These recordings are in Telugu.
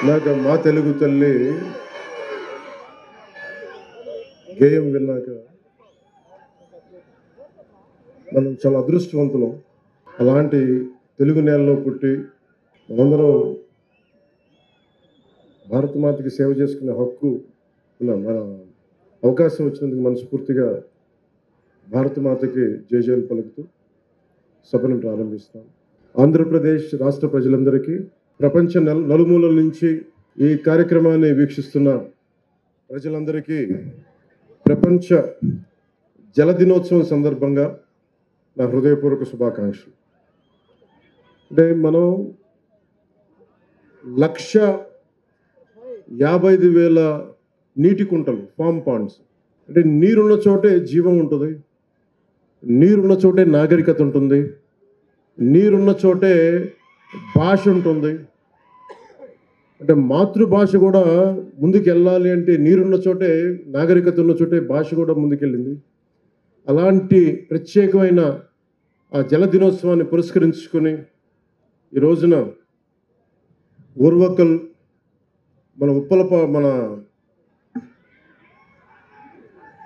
నాకు మా తెలుగు తల్లి గేయం విన్నాక మనం చాలా అదృష్టవంతులం. అలాంటి తెలుగు నేలలో పుట్టి మనందరం భారతమాతకి సేవ చేసుకునే హక్కు మన అవకాశం వచ్చినందుకు మనస్ఫూర్తిగా భారతమాతకి జయజయలు పలుకుతూ సభను ప్రారంభిస్తాం. ఆంధ్రప్రదేశ్ రాష్ట్ర ప్రజలందరికీ, ప్రపంచ నలుమూలల నుంచి ఈ కార్యక్రమాన్ని వీక్షిస్తున్న ప్రజలందరికీ ప్రపంచ జల దినోత్సవం సందర్భంగా నా హృదయపూర్వక శుభాకాంక్షలు. అంటే మనం 1,55,000 నీటి కుంటలు, ఫామ్ పాండ్స్, అంటే నీరున్న చోటే జీవం ఉంటుంది, నీరున్న చోటే నాగరికత ఉంటుంది, నీరున్న చోటే భాష ఉంటుంది. అంటే మాతృభాష కూడా ముందుకు వెళ్ళాలి అంటే నీరున్న చోటే, నాగరికత ఉన్న చోటే భాష కూడా ముందుకెళ్ళింది. అలాంటి ప్రత్యేకమైన ఆ జల దినోత్సవాన్ని పురస్కరించుకొని ఈ రోజున ఊర్వకల్ మన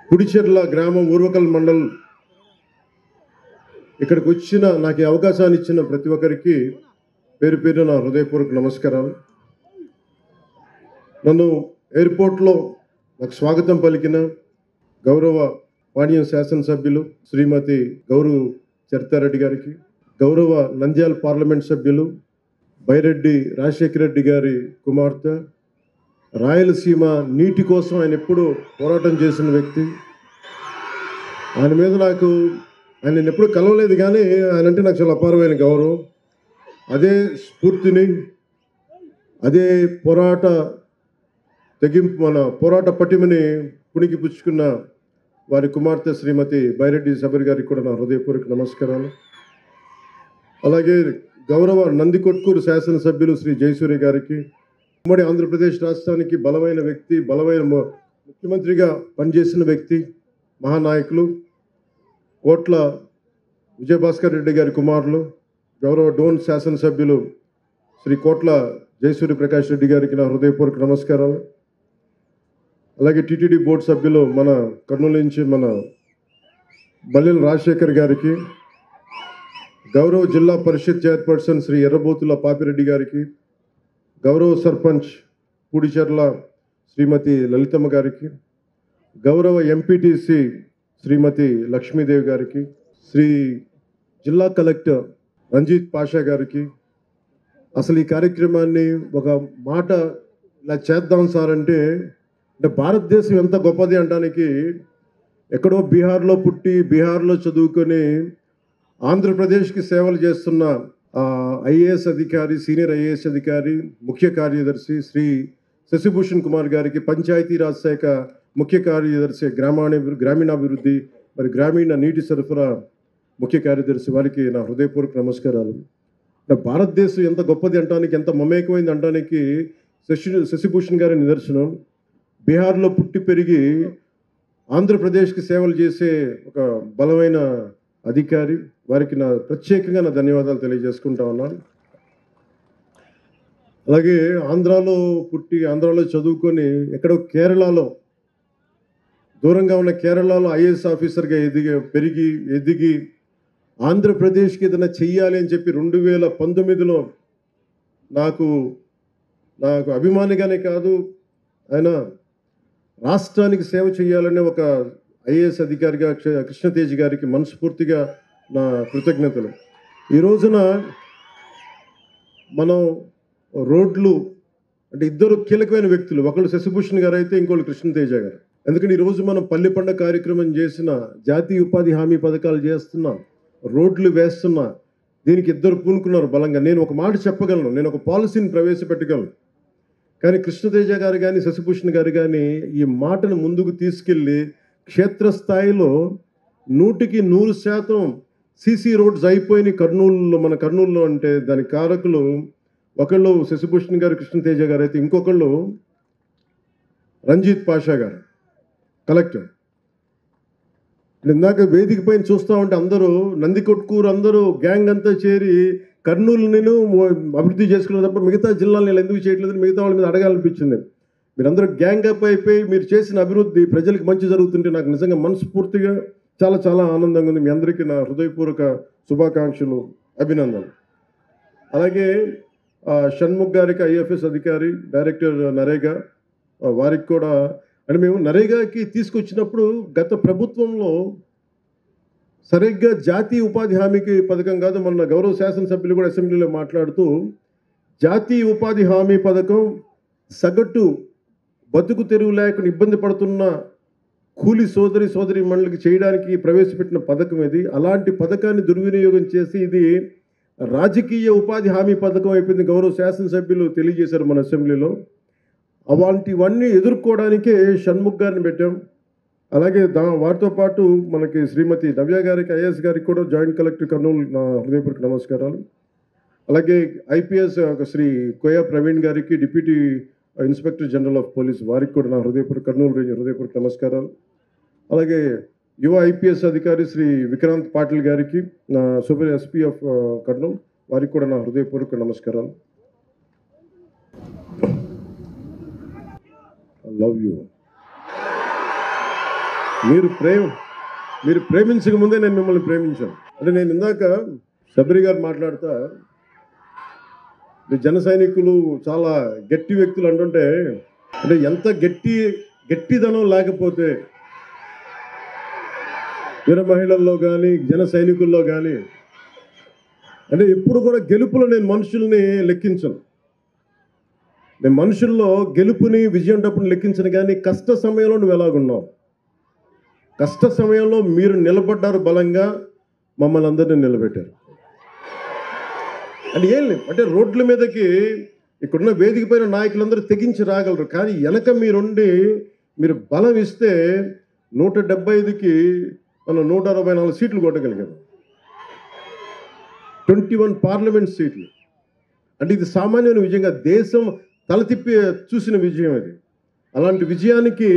పుడిచెర్ల గ్రామం ఊర్వకల్ మండల్ ఇక్కడికి వచ్చిన, నాకు ఈ అవకాశాన్ని ఇచ్చిన ప్రతి ఒక్కరికి పేరు పేరు నా హృదయపూర్వక నమస్కారాలు. నన్ను ఎయిర్పోర్ట్లో నాకు స్వాగతం పలికిన గౌరవ పాణ్యం శాసనసభ్యులు శ్రీమతి గౌరవ్ చరితారెడ్డి గారికి, గౌరవ నంద్యాల పార్లమెంట్ సభ్యులు బైరెడ్డి రాజశేఖర రెడ్డి గారి కుమార్తె, రాయలసీమ నీటి కోసం ఆయన ఎప్పుడు పోరాటం చేసిన వ్యక్తి. ఆయన మీద ఆయన ఎప్పుడు కలవలేదు, కానీ ఆయన అంటే నాకు చాలా అపారమైన గౌరవం. అదే స్ఫూర్తిని, అదే పోరాట తెగింపు, మన పోరాట పటిమని పుణికి పుచ్చుకున్న వారి కుమార్తె శ్రీమతి బైరెడ్డి సబరి గారికి కూడా నా హృదయపూర్వక నమస్కారాలు. అలాగే గౌరవ నందికొట్కూరు శాసనసభ్యులు శ్రీ జయసూర్య గారికి, ఉమ్మడి ఆంధ్రప్రదేశ్ రాష్ట్రానికి బలమైన వ్యక్తి, బలమైన ముఖ్యమంత్రిగా పనిచేసిన వ్యక్తి, మహానాయకులు కోట్ల విజయభాస్కర్ రెడ్డి గారి కుమారులు, గౌరవ డోన్ శాసనసభ్యులు శ్రీ కోట్ల జయసూర్య ప్రకాష్ రెడ్డి గారికి నా హృదయపూర్వక నమస్కారాలు. అలాగే టీటీడీ బోర్డు సభ్యులు మన కర్నూలు నుంచి మన బల్లెల రాజశేఖర్ గారికి, గౌరవ జిల్లా పరిషత్ చైర్పర్సన్ శ్రీ ఎర్రబోతుల పాపిరెడ్డి గారికి, గౌరవ సర్పంచ్ పూడిచెర్ల శ్రీమతి లలితమ్మ గారికి, గౌరవ ఎంపీటీసీ శ్రీమతి లక్ష్మీదేవి గారికి, శ్రీ జిల్లా కలెక్టర్ రంజిత్ పాషా గారికి, అసలు ఈ కార్యక్రమాన్ని ఒక మాట ఇలా చేద్దాం సార్ అంటే భారతదేశం ఎంత గొప్పది అనడానికి, ఎక్కడో బీహార్లో పుట్టి బీహార్లో చదువుకొని ఆంధ్రప్రదేశ్కి సేవలు చేస్తున్న ఐఏఎస్ అధికారి, సీనియర్ ఐఏఎస్ అధికారి, ముఖ్య కార్యదర్శి శ్రీ శశిభూషణ్ కుమార్ గారికి, పంచాయతీరాజ్ శాఖ ముఖ్య కార్యదర్శి, గ్రామీణాభివృద్ధి మరి గ్రామీణ నీటి సరఫరా ముఖ్య కార్యదర్శి వారికి నా హృదయపూర్వక నమస్కారాలు. భారతదేశం ఎంత గొప్పది అంటానికి, ఎంత మమేకమైంది అంటానికి శశిభూషణ్ గారి నిదర్శనం. బీహార్లో పుట్టి పెరిగి ఆంధ్రప్రదేశ్కి సేవలు చేసే ఒక బలమైన అధికారి, వారికి నా ప్రత్యేకంగా నా ధన్యవాదాలు తెలియజేసుకుంటా ఉన్నాను. అలాగే ఆంధ్రాలో పుట్టి ఆంధ్రాలో చదువుకొని ఎక్కడో కేరళలో, దూరంగా ఉన్న కేరళలో ఐఏఎస్ ఆఫీసర్గా ఎదిగి ఆంధ్రప్రదేశ్కి ఏదైనా చెయ్యాలి అని చెప్పి 2019లో నాకు అభిమానిగానే కాదు, ఆయన రాష్ట్రానికి సేవ చేయాలనే ఒక ఐఏఎస్ అధికారిగా కృష్ణతేజ్ గారికి మనస్ఫూర్తిగా నా కృతజ్ఞతలు. ఈ రోజున మనం రోడ్లు అంటే ఇద్దరు కీలకమైన వ్యక్తులు, ఒకళ్ళు శశిభూషణ్ గారు అయితే ఇంకోళ్ళు కృష్ణతేజ గారు. ఎందుకంటే ఈరోజు మనం పల్లె పండుగ కార్యక్రమం చేసిన, జాతీయ ఉపాధి హామీ పథకాలు చేస్తున్నాం, రోడ్లు వేస్తున్నా, దీనికి ఇద్దరు పూనుకున్నారు బలంగా. నేను ఒక మాట చెప్పగలను, నేను ఒక పాలసీని ప్రవేశపెట్టగలను, కానీ కృష్ణతేజ గారు కానీ శశిభూషణ్ గారు కానీ ఈ మాటను ముందుకు తీసుకెళ్ళి క్షేత్రస్థాయిలో 100% సీసీ రోడ్స్ అయిపోయినాయి కర్నూలులో. మన కర్నూలులో అంటే దాని కారకులు ఒకళ్ళు శశిభూషణ్ గారు, కృష్ణతేజ గారు అయితే ఇంకొకళ్ళు రంజిత్ పాషా గారు కలెక్టర్. ఇందాక వేదిక పైన చూస్తూ ఉంటే అందరూ నందికొట్కూరు అందరూ గ్యాంగ్ అంతా చేరి కర్నూలు నేను అభివృద్ధి చేసుకున్న తప్ప మిగతా జిల్లాలు నేను ఎందుకు చేయట్లేదని మిగతా వాళ్ళ మీద అడగాలనిపించింది. మీరందరూ గ్యాంగ్ అప్ అయిపోయి మీరు చేసిన అభివృద్ధి ప్రజలకు మంచి జరుగుతుంటే నాకు నిజంగా మనస్ఫూర్తిగా చాలా చాలా ఆనందంగా ఉంది. మీ అందరికీ నా హృదయపూర్వక శుభాకాంక్షలు, అభినందనలు. అలాగే షణ్ముఖ్ గారికి, ఐఎఫ్ఎస్ అధికారి, డైరెక్టర్ నరేగా, వారికి కూడా అంటే మేము నరేగాకి తీసుకొచ్చినప్పుడు గత ప్రభుత్వంలో సరిగ్గా జాతీయ ఉపాధి హామీకి పథకం కాదు, మొన్న గౌరవ శాసనసభ్యులు కూడా అసెంబ్లీలో మాట్లాడుతూ జాతీయ ఉపాధి హామీ పథకం సగటు బతుకు తెరువు లేకుండా ఇబ్బంది పడుతున్న కూలి సోదరి మండలికి చేయడానికి ప్రవేశపెట్టిన పథకం ఇది. అలాంటి పథకాన్ని దుర్వినియోగం చేసి ఇది రాజకీయ ఉపాధి హామీ పథకం అయిపోయింది. గౌరవ శాసనసభ్యులు తెలియజేశారు మన అసెంబ్లీలో. అలాంటివన్నీ ఎదుర్కోవడానికే షణ్ముఖ్ గారిని పెట్టాం. అలాగే వారితో పాటు మనకి శ్రీమతి నవ్య గారికి, ఐఏఎస్ గారికి కూడా జాయింట్ కలెక్టర్ కర్నూలు నా హృదయపూర్వక నమస్కారాలు. అలాగే ఐపీఎస్ శ్రీ కోయా ప్రవీణ్ గారికి, deputy inspector general of police, వారికి కూడా నా హృదయపూర్వక కర్నూలు రేంజ్ హృదయపూర్వక నమస్కారాలు. అలాగే యువ ఐపీఎస్ అధికారి శ్రీ విక్రాంత్ పాటిల్ గారికి, నా సూపర్ ఎస్పీ ఆఫ్ కర్నూలు, వారికి కూడా నా హృదయపూర్వక నమస్కారాలు. I love you. మీరు ప్రేమించక ముందే నేను మిమ్మల్ని ప్రేమించాను. అంటే నేను ఇందాక శబరి గారు మాట్లాడుతా జన సైనికులు చాలా గట్టి వ్యక్తులు అంటుంటే, అంటే ఎంత గట్టిదనం లేకపోతే వీర మహిళల్లో కానీ జన సైనికుల్లో కానీ, అంటే ఎప్పుడు కూడా గెలుపులో నేను మనుషుల్ని లెక్కించను. నేను మనుషుల్లో గెలుపుని విజయం డబ్బుని లెక్కించను. కానీ కష్ట సమయంలో నువ్వు ఎలాగున్నావు, కష్ట సమయంలో మీరు నిలబడ్డారు, బలంగా మమ్మల్ని అందరినీ నిలబెట్టారు. అంటే ఏం లేదు, అంటే రోడ్ల మీదకి ఇక్కడున్న వేదిక పైన నాయకులందరూ తెగించి రాగలరు, కానీ వెనక మీరుండి మీరు బలం ఇస్తే 175కి మనం 164 సీట్లు కొట్టగలిగాము, 21 పార్లమెంట్ సీట్లు. అంటే ఇది సామాన్యమైన విజయంగా దేశం తల తిప్పి చూసిన విజయం అది. అలాంటి విజయానికి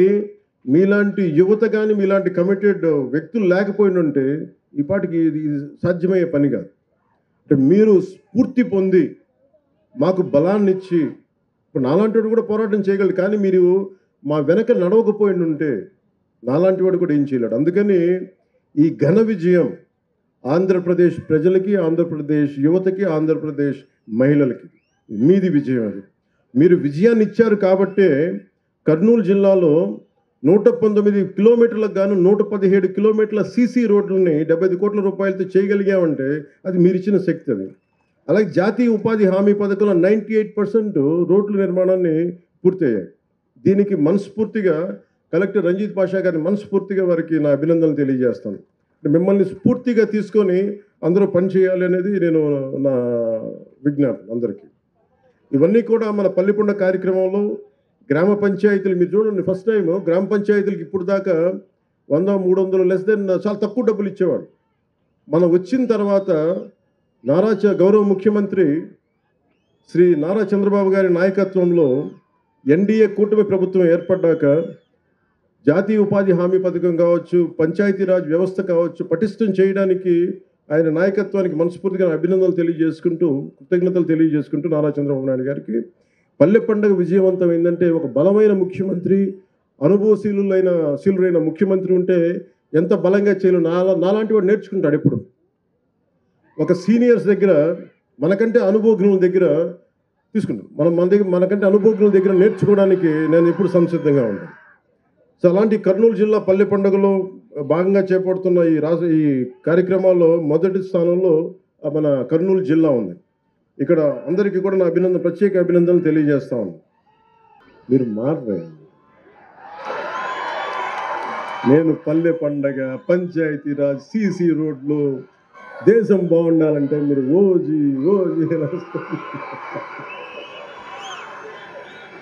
మీలాంటి యువత కానీ, మీలాంటి కమిటెడ్ వ్యక్తులు లేకపోయినంటే ఈ పాటికి ఇది సాధ్యమయ్యే పని కాదు. అంటే మీరు స్ఫూర్తి పొంది మాకు బలాన్ని ఇచ్చి, ఇప్పుడు నాలాంటి వాడు కూడా పోరాటం చేయగలడు, కానీ మీరు మా వెనక నడవకపోయిండుంటే నాలాంటి వాడు కూడా ఏం చేయలేడు. అందుకని ఈ ఘన విజయం ఆంధ్రప్రదేశ్ ప్రజలకి, ఆంధ్రప్రదేశ్ యువతకి, ఆంధ్రప్రదేశ్ మహిళలకి మీది విజయం. అది మీరు విజయాన్ని ఇచ్చారు కాబట్టే కర్నూలు జిల్లాలో 119 కిలోమీటర్లకు గాను 117 కిలోమీటర్ల సీసీ రోడ్లని 75 కోట్ల రూపాయలతో చేయగలిగామంటే అది మీరు ఇచ్చిన శక్తి. అది అలాగే జాతీయ ఉపాధి హామీ పథకంలో 98% రోడ్ల నిర్మాణాన్ని పూర్తయ్యాయి. దీనికి మనస్ఫూర్తిగా కలెక్టర్ రంజిత్ పాషా గారిని మనస్ఫూర్తిగా వారికి నా అభినందనలు తెలియజేస్తాను. మిమ్మల్ని స్ఫూర్తిగా తీసుకొని అందరూ పనిచేయాలి అనేది నేను నా విజ్ఞాపన అందరికీ. ఇవన్నీ కూడా మన పల్లిపొండ కార్యక్రమంలో గ్రామ పంచాయతీలు మీరు చూడండి, ఫస్ట్ టైం గ్రామ పంచాయతీలకు ఇప్పుడు దాకా 100-300 లెస్ దెన్ చాలా తక్కువ డబ్బులు ఇచ్చేవాడు. మనం వచ్చిన తర్వాత గౌరవ ముఖ్యమంత్రి శ్రీ నారా చంద్రబాబు గారి నాయకత్వంలో ఎన్డీఏ కూటమి ప్రభుత్వం ఏర్పడ్డాక జాతీయ ఉపాధి హామీ పథకం కావచ్చు, పంచాయతీరాజ్ వ్యవస్థ కావచ్చు, పటిష్టం చేయడానికి ఆయన నాయకత్వానికి మనస్ఫూర్తిగా అభినందనలు తెలియజేసుకుంటూ, కృతజ్ఞతలు తెలియజేసుకుంటూ నారా చంద్రబాబు నాయుడు గారికి పల్లె పండుగ విజయవంతం ఏంటంటే ఒక బలమైన ముఖ్యమంత్రి, అనుభవశీలురైన ముఖ్యమంత్రి ఉంటే ఎంత బలంగా చేయలేను. నాలాంటి వాడు నేర్చుకుంటాడు. ఎప్పుడు ఒక సీనియర్స్ దగ్గర, మనకంటే అనుభవజ్ఞుల దగ్గర తీసుకుంటాం. మనకంటే అనుభవజ్ఞుల దగ్గర నేర్చుకోవడానికి నేను ఎప్పుడు సంసిద్ధంగా ఉంటాను. సో అలాంటి కర్నూలు జిల్లా పల్లె పండుగలో భాగంగా చేపడుతున్న ఈ కార్యక్రమాల్లో మొదటి స్థానంలో మన కర్నూలు జిల్లా ఉంది. ఇక్కడ అందరికీ కూడా నా ప్రత్యేక అభినందనలు తెలియజేస్తా ఉన్నాను. మీరు మారరే, నేను పల్లె పండగ, పంచాయతీరాజ్, సీసీ రోడ్లు, దేశం బాగుండాలంటే మీరు ఓజీ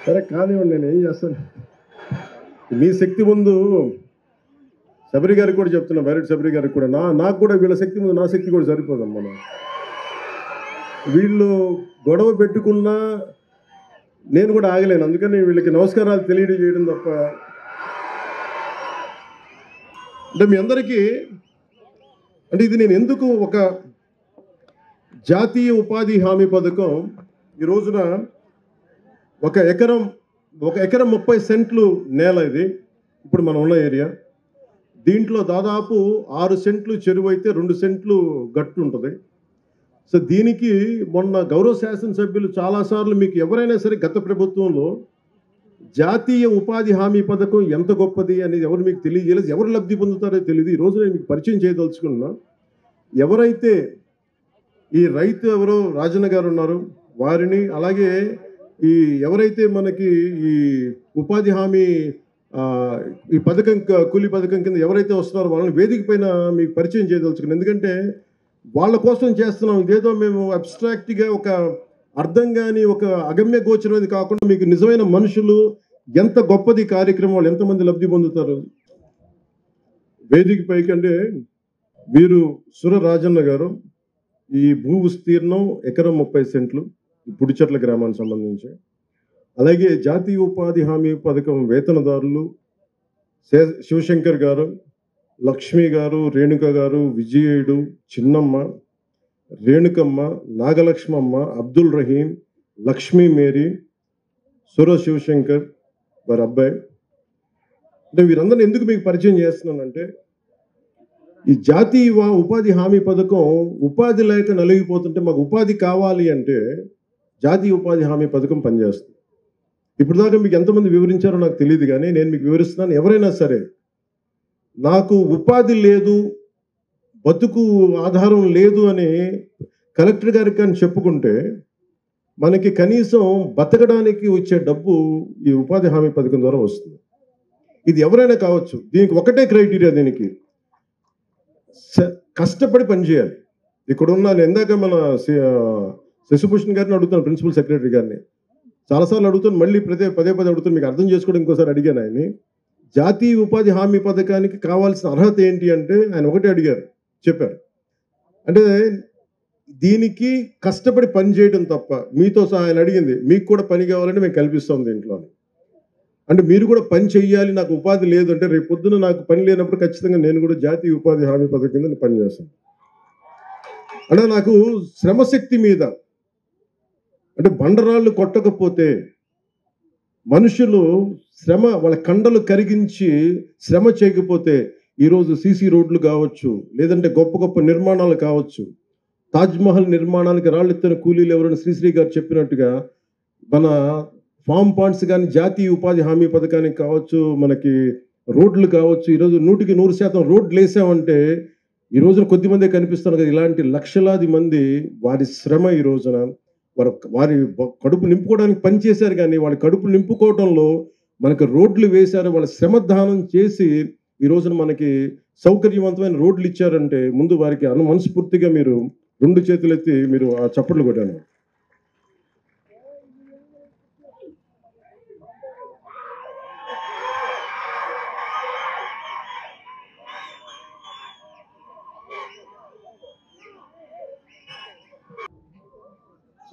సరే కానివ్వండి, నేను ఏం చేస్తాను. మీ శక్తి ముందు శబరి గారికి కూడా చెప్తున్నా, బైరెడ్డి శబరి గారికి కూడా, నాకు కూడా వీళ్ళ శక్తి ముందు నా శక్తి కూడా సరిపోదమ్మా. మనం వీళ్ళు గొడవ పెట్టుకున్నా నేను కూడా ఆగలేను. అందుకని వీళ్ళకి నమస్కారాలు తెలియజేయడం తప్ప. అంటే మీ అందరికీ అంటే ఇది నేను ఎందుకు ఒక జాతీయ ఉపాధి హామీ పథకం ఈ రోజున ఒక ఎకరం 30 సెంట్లు నేల ఇది ఇప్పుడు మనం ఉన్న ఏరియా. దీంట్లో దాదాపు 6 సెంట్లు చెరువు అయితే 2 సెంట్లు గట్టు ఉంటుంది. సో దీనికి మొన్న గౌరవ శాసనసభ్యులు చాలాసార్లు మీకు ఎవరైనా సరే గత ప్రభుత్వంలో జాతీయ ఉపాధి హామీ పథకం ఎంత గొప్పది అనేది ఎవరు మీకు తెలియజేయలేదు, ఎవరు లబ్ధి పొందుతారో తెలియదు. ఈరోజు నేను మీకు పరిచయం చేయదలుచుకున్నా. ఎవరైతే ఈ రైతు ఎవరో రాజన్న గారు ఉన్నారు వారిని, అలాగే ఈ ఎవరైతే మనకి ఈ ఉపాధి హామీ ఈ పథకం కూలీ పథకం కింద ఎవరైతే వస్తున్నారో వాళ్ళని వేదిక పైన మీకు పరిచయం చేయదలుచుకున్నాను. ఎందుకంటే వాళ్ళ కోసం చేస్తున్నాం. ఇదేదో మేము అబ్స్ట్రాక్ట్గా ఒక అర్థం కాని ఒక అగమ్య గోచరమైనది కాకుండా మీకు నిజమైన మనుషులు, ఎంత గొప్పది కార్యక్రమం, వాళ్ళు ఎంతమంది లబ్ధి పొందుతారు. వేదిక పైకి అంటే వీరు సుర రాజన్న గారు. ఈ భూ విస్తీర్ణం ఎకరం 30 సెంట్లు పుడిచెట్ల గ్రామానికి సంబంధించి. అలాగే జాతీయ ఉపాధి హామీ పథకం వేతనదారులు శివశంకర్ గారు, లక్ష్మి గారు, రేణుక గారు, విజయుడు, చిన్నమ్మ, రేణుకమ్మ, నాగలక్ష్మమ్మ, అబ్దుల్ రహీం, లక్ష్మీ మేరీ, సుర శివశంకర్ వారి అబ్బాయి. అంటే వీరందరినీ ఎందుకు మీకు పరిచయం చేస్తున్నానంటే, ఈ జాతీయ ఉపాధి హామీ పథకం ఉపాధి లేక నలిగిపోతుంటే మాకు ఉపాధి కావాలి అంటే జాతీయ ఉపాధి హామీ పథకం పనిచేస్తుంది. ఇప్పుడు దాకా మీకు ఎంతమంది వివరించారో నాకు తెలియదు, కానీ నేను మీకు వివరిస్తున్నాను. ఎవరైనా సరే నాకు ఉపాధి లేదు, బతుకు ఆధారం లేదు అని కలెక్టర్ గారికి కానీ చెప్పుకుంటే మనకి కనీసం బతకడానికి వచ్చే డబ్బు ఈ ఉపాధి హామీ పథకం ద్వారా వస్తుంది. ఇది ఎవరైనా కావచ్చు. దీనికి ఒకటే క్రైటీరియా, దీనికి కష్టపడి పనిచేయాలి. ఇక్కడున్న ఇందాక మన శశిభూషణ్ గారిని అడుగుతాను, ప్రిన్సిపల్ సెక్రటరీ గారిని చాలాసార్లు అడుగుతాను, మళ్ళీ పదే అడుగుతాను, మీకు అర్థం చేసుకోవడం ఇంకోసారి అడిగాను ఆయన్ని. జాతీయ ఉపాధి హామీ పథకానికి కావాల్సిన అర్హత ఏంటి అంటే ఆయన ఒకటే అడిగారు, చెప్పారు. అంటే దీనికి కష్టపడి పని చేయడం తప్ప, మీతో సహా ఆయన అడిగింది మీకు కూడా పని కావాలంటే మేము కల్పిస్తాం దీంట్లో. అంటే మీరు కూడా పని చెయ్యాలి, నాకు ఉపాధి లేదు అంటే రేపు పొద్దున నాకు పని లేనప్పుడు ఖచ్చితంగా నేను కూడా జాతీయ ఉపాధి హామీ పథకం కింద పని చేస్తాను. అంటే నాకు శ్రమశక్తి మీద, అంటే బండరాళ్ళు కొట్టకపోతే మనుషులు శ్రమ వాళ్ళ కండలు కరిగించి శ్రమ చేయకపోతే ఈరోజు సీసీ రోడ్లు కావచ్చు, లేదంటే గొప్ప నిర్మాణాలు కావచ్చు, తాజ్మహల్ నిర్మాణానికి రాళ్ళెత్తిన కూలీలు ఎవరైనా శ్రీశ్రీ గారు చెప్పినట్టుగా మన ఫామ్ పాండ్స్ కానీ జాతీయ ఉపాధి హామీ పథకానికి కావచ్చు, మనకి రోడ్లు కావచ్చు, ఈరోజు 100% రోడ్లు వేసామంటే ఈ రోజున కొద్దిమందే కనిపిస్తున్నారు కదా. ఇలాంటి లక్షలాది మంది వారి శ్రమ ఈ రోజున వారి కడుపు నింపుకోవడానికి పనిచేశారు, కానీ వాళ్ళ కడుపు నింపుకోవడంలో మనకు రోడ్లు వేశారు. వాళ్ళ శ్రమ దానం చేసి ఈ రోజున మనకి సౌకర్యవంతమైన రోడ్లు ఇచ్చారంటే ముందు వారికి మనస్ఫూర్తిగా మీరు 2 చేతులు ఎత్తి మీరు ఆ చప్పట్లు కొట్టాను.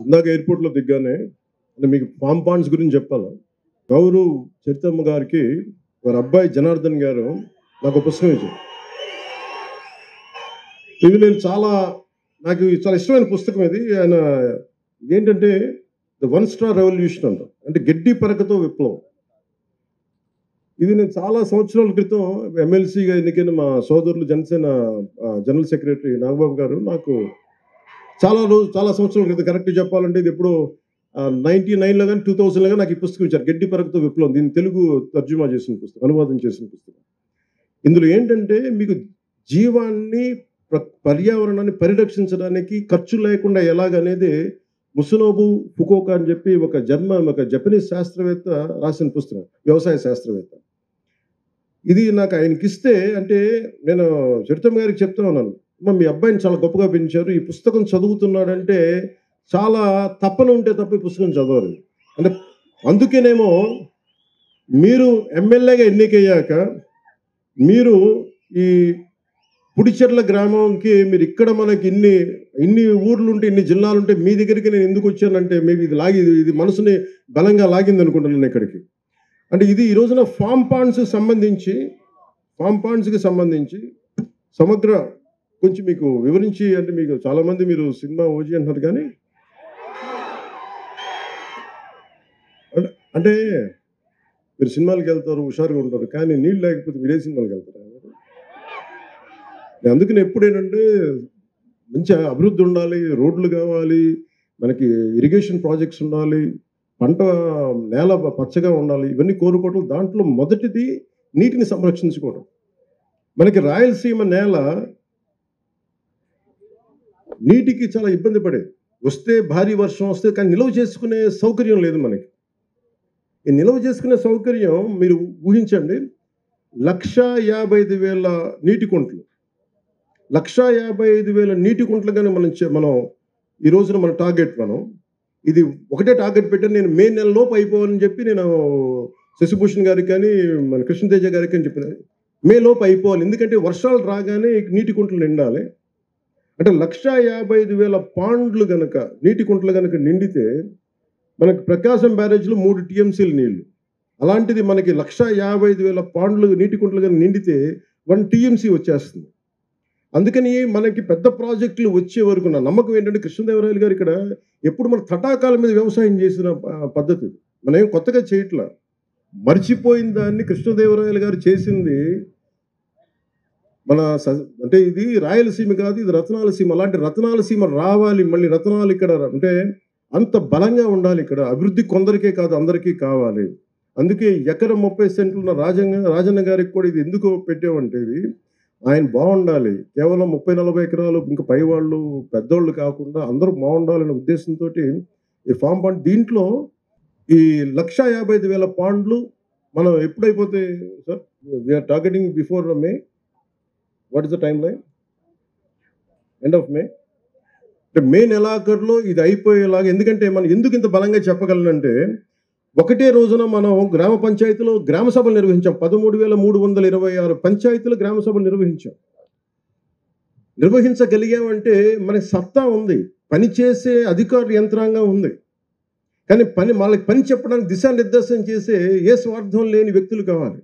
ఇందాక ఎయిర్పోర్ట్లో దిగ్గానే అంటే మీకు ఫామ్ పాండ్స్ గురించి చెప్పాలా. గౌరవ్ చరితమ్మ గారికి వారి అబ్బాయి జనార్దన్ గారు నాకు పుస్తకం ఇచ్చారు. ఇది నాకు చాలా ఇష్టమైన పుస్తకం ఇది. ఆయన ఏంటంటే ద 1 స్టార్ రెవల్యూషన్ అంట, అంటే గడ్డి పరకతో విప్లవం. ఇది నేను చాలా సంవత్సరాల క్రితం ఎమ్మెల్సీగా ఎన్నికైన మా సోదరులు జనసేన జనరల్ సెక్రటరీ నాగబాబు గారు నాకు చాలా సంవత్సరాల క్రితం, కరెక్ట్గా చెప్పాలంటే ఇది ఎప్పుడు 99లో కానీ 2000లో కానీ నాకు ఈ పుస్తకం ఇచ్చారు, గడ్డి పరకతో విప్లవం. దీన్ని తెలుగు తర్జుమా చేసిన పుస్తకం, అనువాదం చేసిన పుస్తకం. ఇందులో ఏంటంటే మీకు జీవాన్ని పర్యావరణాన్ని పరిరక్షించడానికి ఖర్చు లేకుండా ఎలాగనేది ముసునోబు ఫుకోకా అని చెప్పి ఒక జపనీస్ శాస్త్రవేత్త రాసిన పుస్తకం, వ్యవసాయ శాస్త్రవేత్త. ఇది నాకు ఆయనకి ఇస్తే, అంటే నేను చరితమ్మ గారికి చెప్తా ఉన్నాను, మీ అబ్బాయిని చాలా గొప్పగా పెంచారు, ఈ పుస్తకం చదువుతున్నాడంటే చాలా తప్పన ఉంటే తప్ప ఈ పుస్తకం చదవాలి. అంటే అందుకేనేమో మీరు ఎమ్మెల్యేగా ఎన్నికయ్యాక మీరు ఈ పుడిచెర్ల గ్రామంకి మీరు ఇక్కడ మనకి ఇన్ని ఊర్లుంటే, ఇన్ని జిల్లాలుంటే మీ దగ్గరికి నేను ఎందుకు వచ్చానంటే మేబీ ఇది మనసుని బలంగా లాగింది అనుకుంటున్నాను ఇక్కడికి. అంటే ఇది ఈ రోజున ఫామ్ పాండ్స్కి సంబంధించి సమగ్ర కొంచెం మీకు వివరించి, అంటే మీకు చాలామంది మీరు సినిమా ఓజీ అంటున్నారు కానీ అంటే మీరు సినిమాలకు వెళ్తారు, హుషారుగా ఉంటారు, కానీ నీళ్ళు లేకపోతే మీరే సినిమాలకు వెళ్తారు. అందుకని ఎప్పుడేంటంటే మంచి అభివృద్ధి ఉండాలి, రోడ్లు కావాలి, మనకి ఇరిగేషన్ ప్రాజెక్ట్స్ ఉండాలి, పంట నేల పచ్చగా ఉండాలి, ఇవన్నీ కోరుకోవడం. దాంట్లో మొదటిది నీటిని సంరక్షించుకోవడం. మనకి రాయలసీమ నేల నీటికి చాలా ఇబ్బంది పడేది. వస్తే భారీ వర్షం వస్తే, కానీ నిల్వ చేసుకునే సౌకర్యం లేదు మనకి. ఈ నిల్వ చేసుకునే సౌకర్యం మీరు ఊహించండి, 1,55,000 నీటి కుంటలు, 1,55,000 నీటి కుంటలు కానీ మనం ఈ రోజున మన టార్గెట్, ఇది ఒకటే టార్గెట్ పెట్టాను నేను, మే నెల లోపు అయిపోవాలని చెప్పి నేను శశిభూషణ్ గారికి కానీ మన కృష్ణతేజ గారికి అని చెప్పిన, మే లోపు అయిపోవాలి, ఎందుకంటే వర్షాలు రాగానే నీటి కుంటలు నిండాలి. అంటే 1,55,000 పాండ్లు కనుక, నీటి కుంటలు కనుక నిండితే మనకి ప్రకాశం బ్యారేజ్లో 3 టీఎంసీలు నీళ్లు. అలాంటిది మనకి 1,55,000 పాండ్లు నీటి కుంటలు కనుక నిండితే 1 టీఎంసీ వచ్చేస్తుంది. అందుకని మనకి పెద్ద ప్రాజెక్టులు వచ్చే వరకు నా నమ్మకం ఏంటంటే, కృష్ణదేవరాయలు గారు ఇక్కడ ఎప్పుడు మన తటాకాల మీద వ్యవసాయం చేసిన పద్ధతి, మనం ఏం కొత్తగా చేయట్లా. మర్చిపోయిన దాన్ని కృష్ణదేవరాయలు గారు చేసింది. అంటే ఇది రాయలసీమ కాదు, ఇది రత్నాల సీమ. అలాంటి రత్నాల సీమ రావాలి, మళ్ళీ రత్నాలు ఇక్కడ అంటే అంత బలంగా ఉండాలి. ఇక్కడ అభివృద్ధి కొందరికే కాదు, అందరికీ కావాలి. అందుకే ఎకరం 30 సెంట్లు ఉన్న రాజన్న గారికి కూడా ఇది ఎందుకు పెట్టామంటే, ఇది ఆయన బాగుండాలి. కేవలం 30-40 ఎకరాలు ఇంకా పైవాళ్ళు పెద్దోళ్ళు కాకుండా అందరూ బాగుండాలనే ఉద్దేశంతో ఈ ఫామ్ పాండ్, దీంట్లో ఈ 1,55,000 పాండ్లు మనం ఎప్పుడైపోతాయి sir? We're targeting before May. What is the timeline? End of May. అంటే మే నెలాఖరులో ఇది అయిపోయేలాగా. ఎందుకంటే మనం ఎందుకు ఇంత బలంగా చెప్పగలనంటే, ఒకటే రోజున మనం గ్రామ పంచాయతీలో గ్రామ సభలు నిర్వహించాం. 13,326 పంచాయతీలు గ్రామ సభలు నిర్వహించగలిగామంటే మనకి సత్తా ఉంది, పనిచేసే అధికారుల యంత్రాంగం ఉంది. కానీ వాళ్ళకి పని చెప్పడానికి దిశానిర్దేశం చేసే ఏ స్వార్థం లేని వ్యక్తులు కావాలి.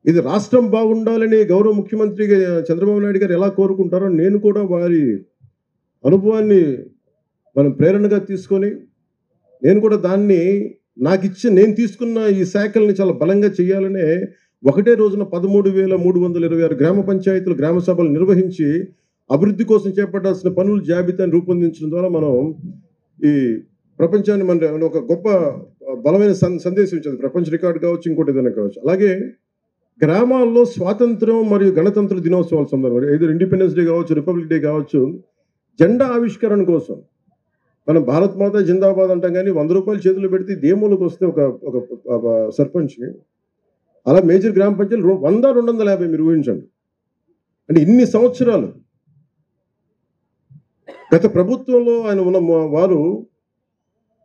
ఇది రాష్ట్రం బాగుండాలని గౌరవ ముఖ్యమంత్రి చంద్రబాబు నాయుడు గారు ఎలా కోరుకుంటారో, నేను కూడా వారి అనుభవాన్ని మనం ప్రేరణగా తీసుకొని, నేను కూడా దాన్ని నేను తీసుకున్న ఈ శాఖల్ని చాలా బలంగా చేయాలనే ఒకటే రోజున 13,326 గ్రామ పంచాయతీలు గ్రామ సభలు నిర్వహించి అభివృద్ధి కోసం చేపట్టాల్సిన పనుల జాబితాను రూపొందించడం ద్వారా మనం ఈ ప్రపంచాన్ని మన ఒక గొప్ప బలమైన సందేశం ఇచ్చింది. ప్రపంచ రికార్డు కావచ్చు, ఇంకోటి ఏదైనా కావచ్చు. అలాగే గ్రామాల్లో స్వాతంత్రం మరియు గణతంత్ర దినోత్సవాల సందర్భంగా, ఏదో ఇండిపెండెన్స్ డే కావచ్చు, రిపబ్లిక్ డే కావచ్చు, జెండా ఆవిష్కరణ కోసం మనం భారత్ మాత జిందాబాద్ అంటాం, కానీ 100 రూపాయలు చేతులు పెడితే దేములకు వస్తే ఒక సర్పంచ్కి, అలా మేజర్ గ్రామ పంచాయతీలు 100-250 మీరు ఊహించండి. అంటే ఇన్ని సంవత్సరాలు గత ప్రభుత్వంలో ఆయన ఉన్న వారు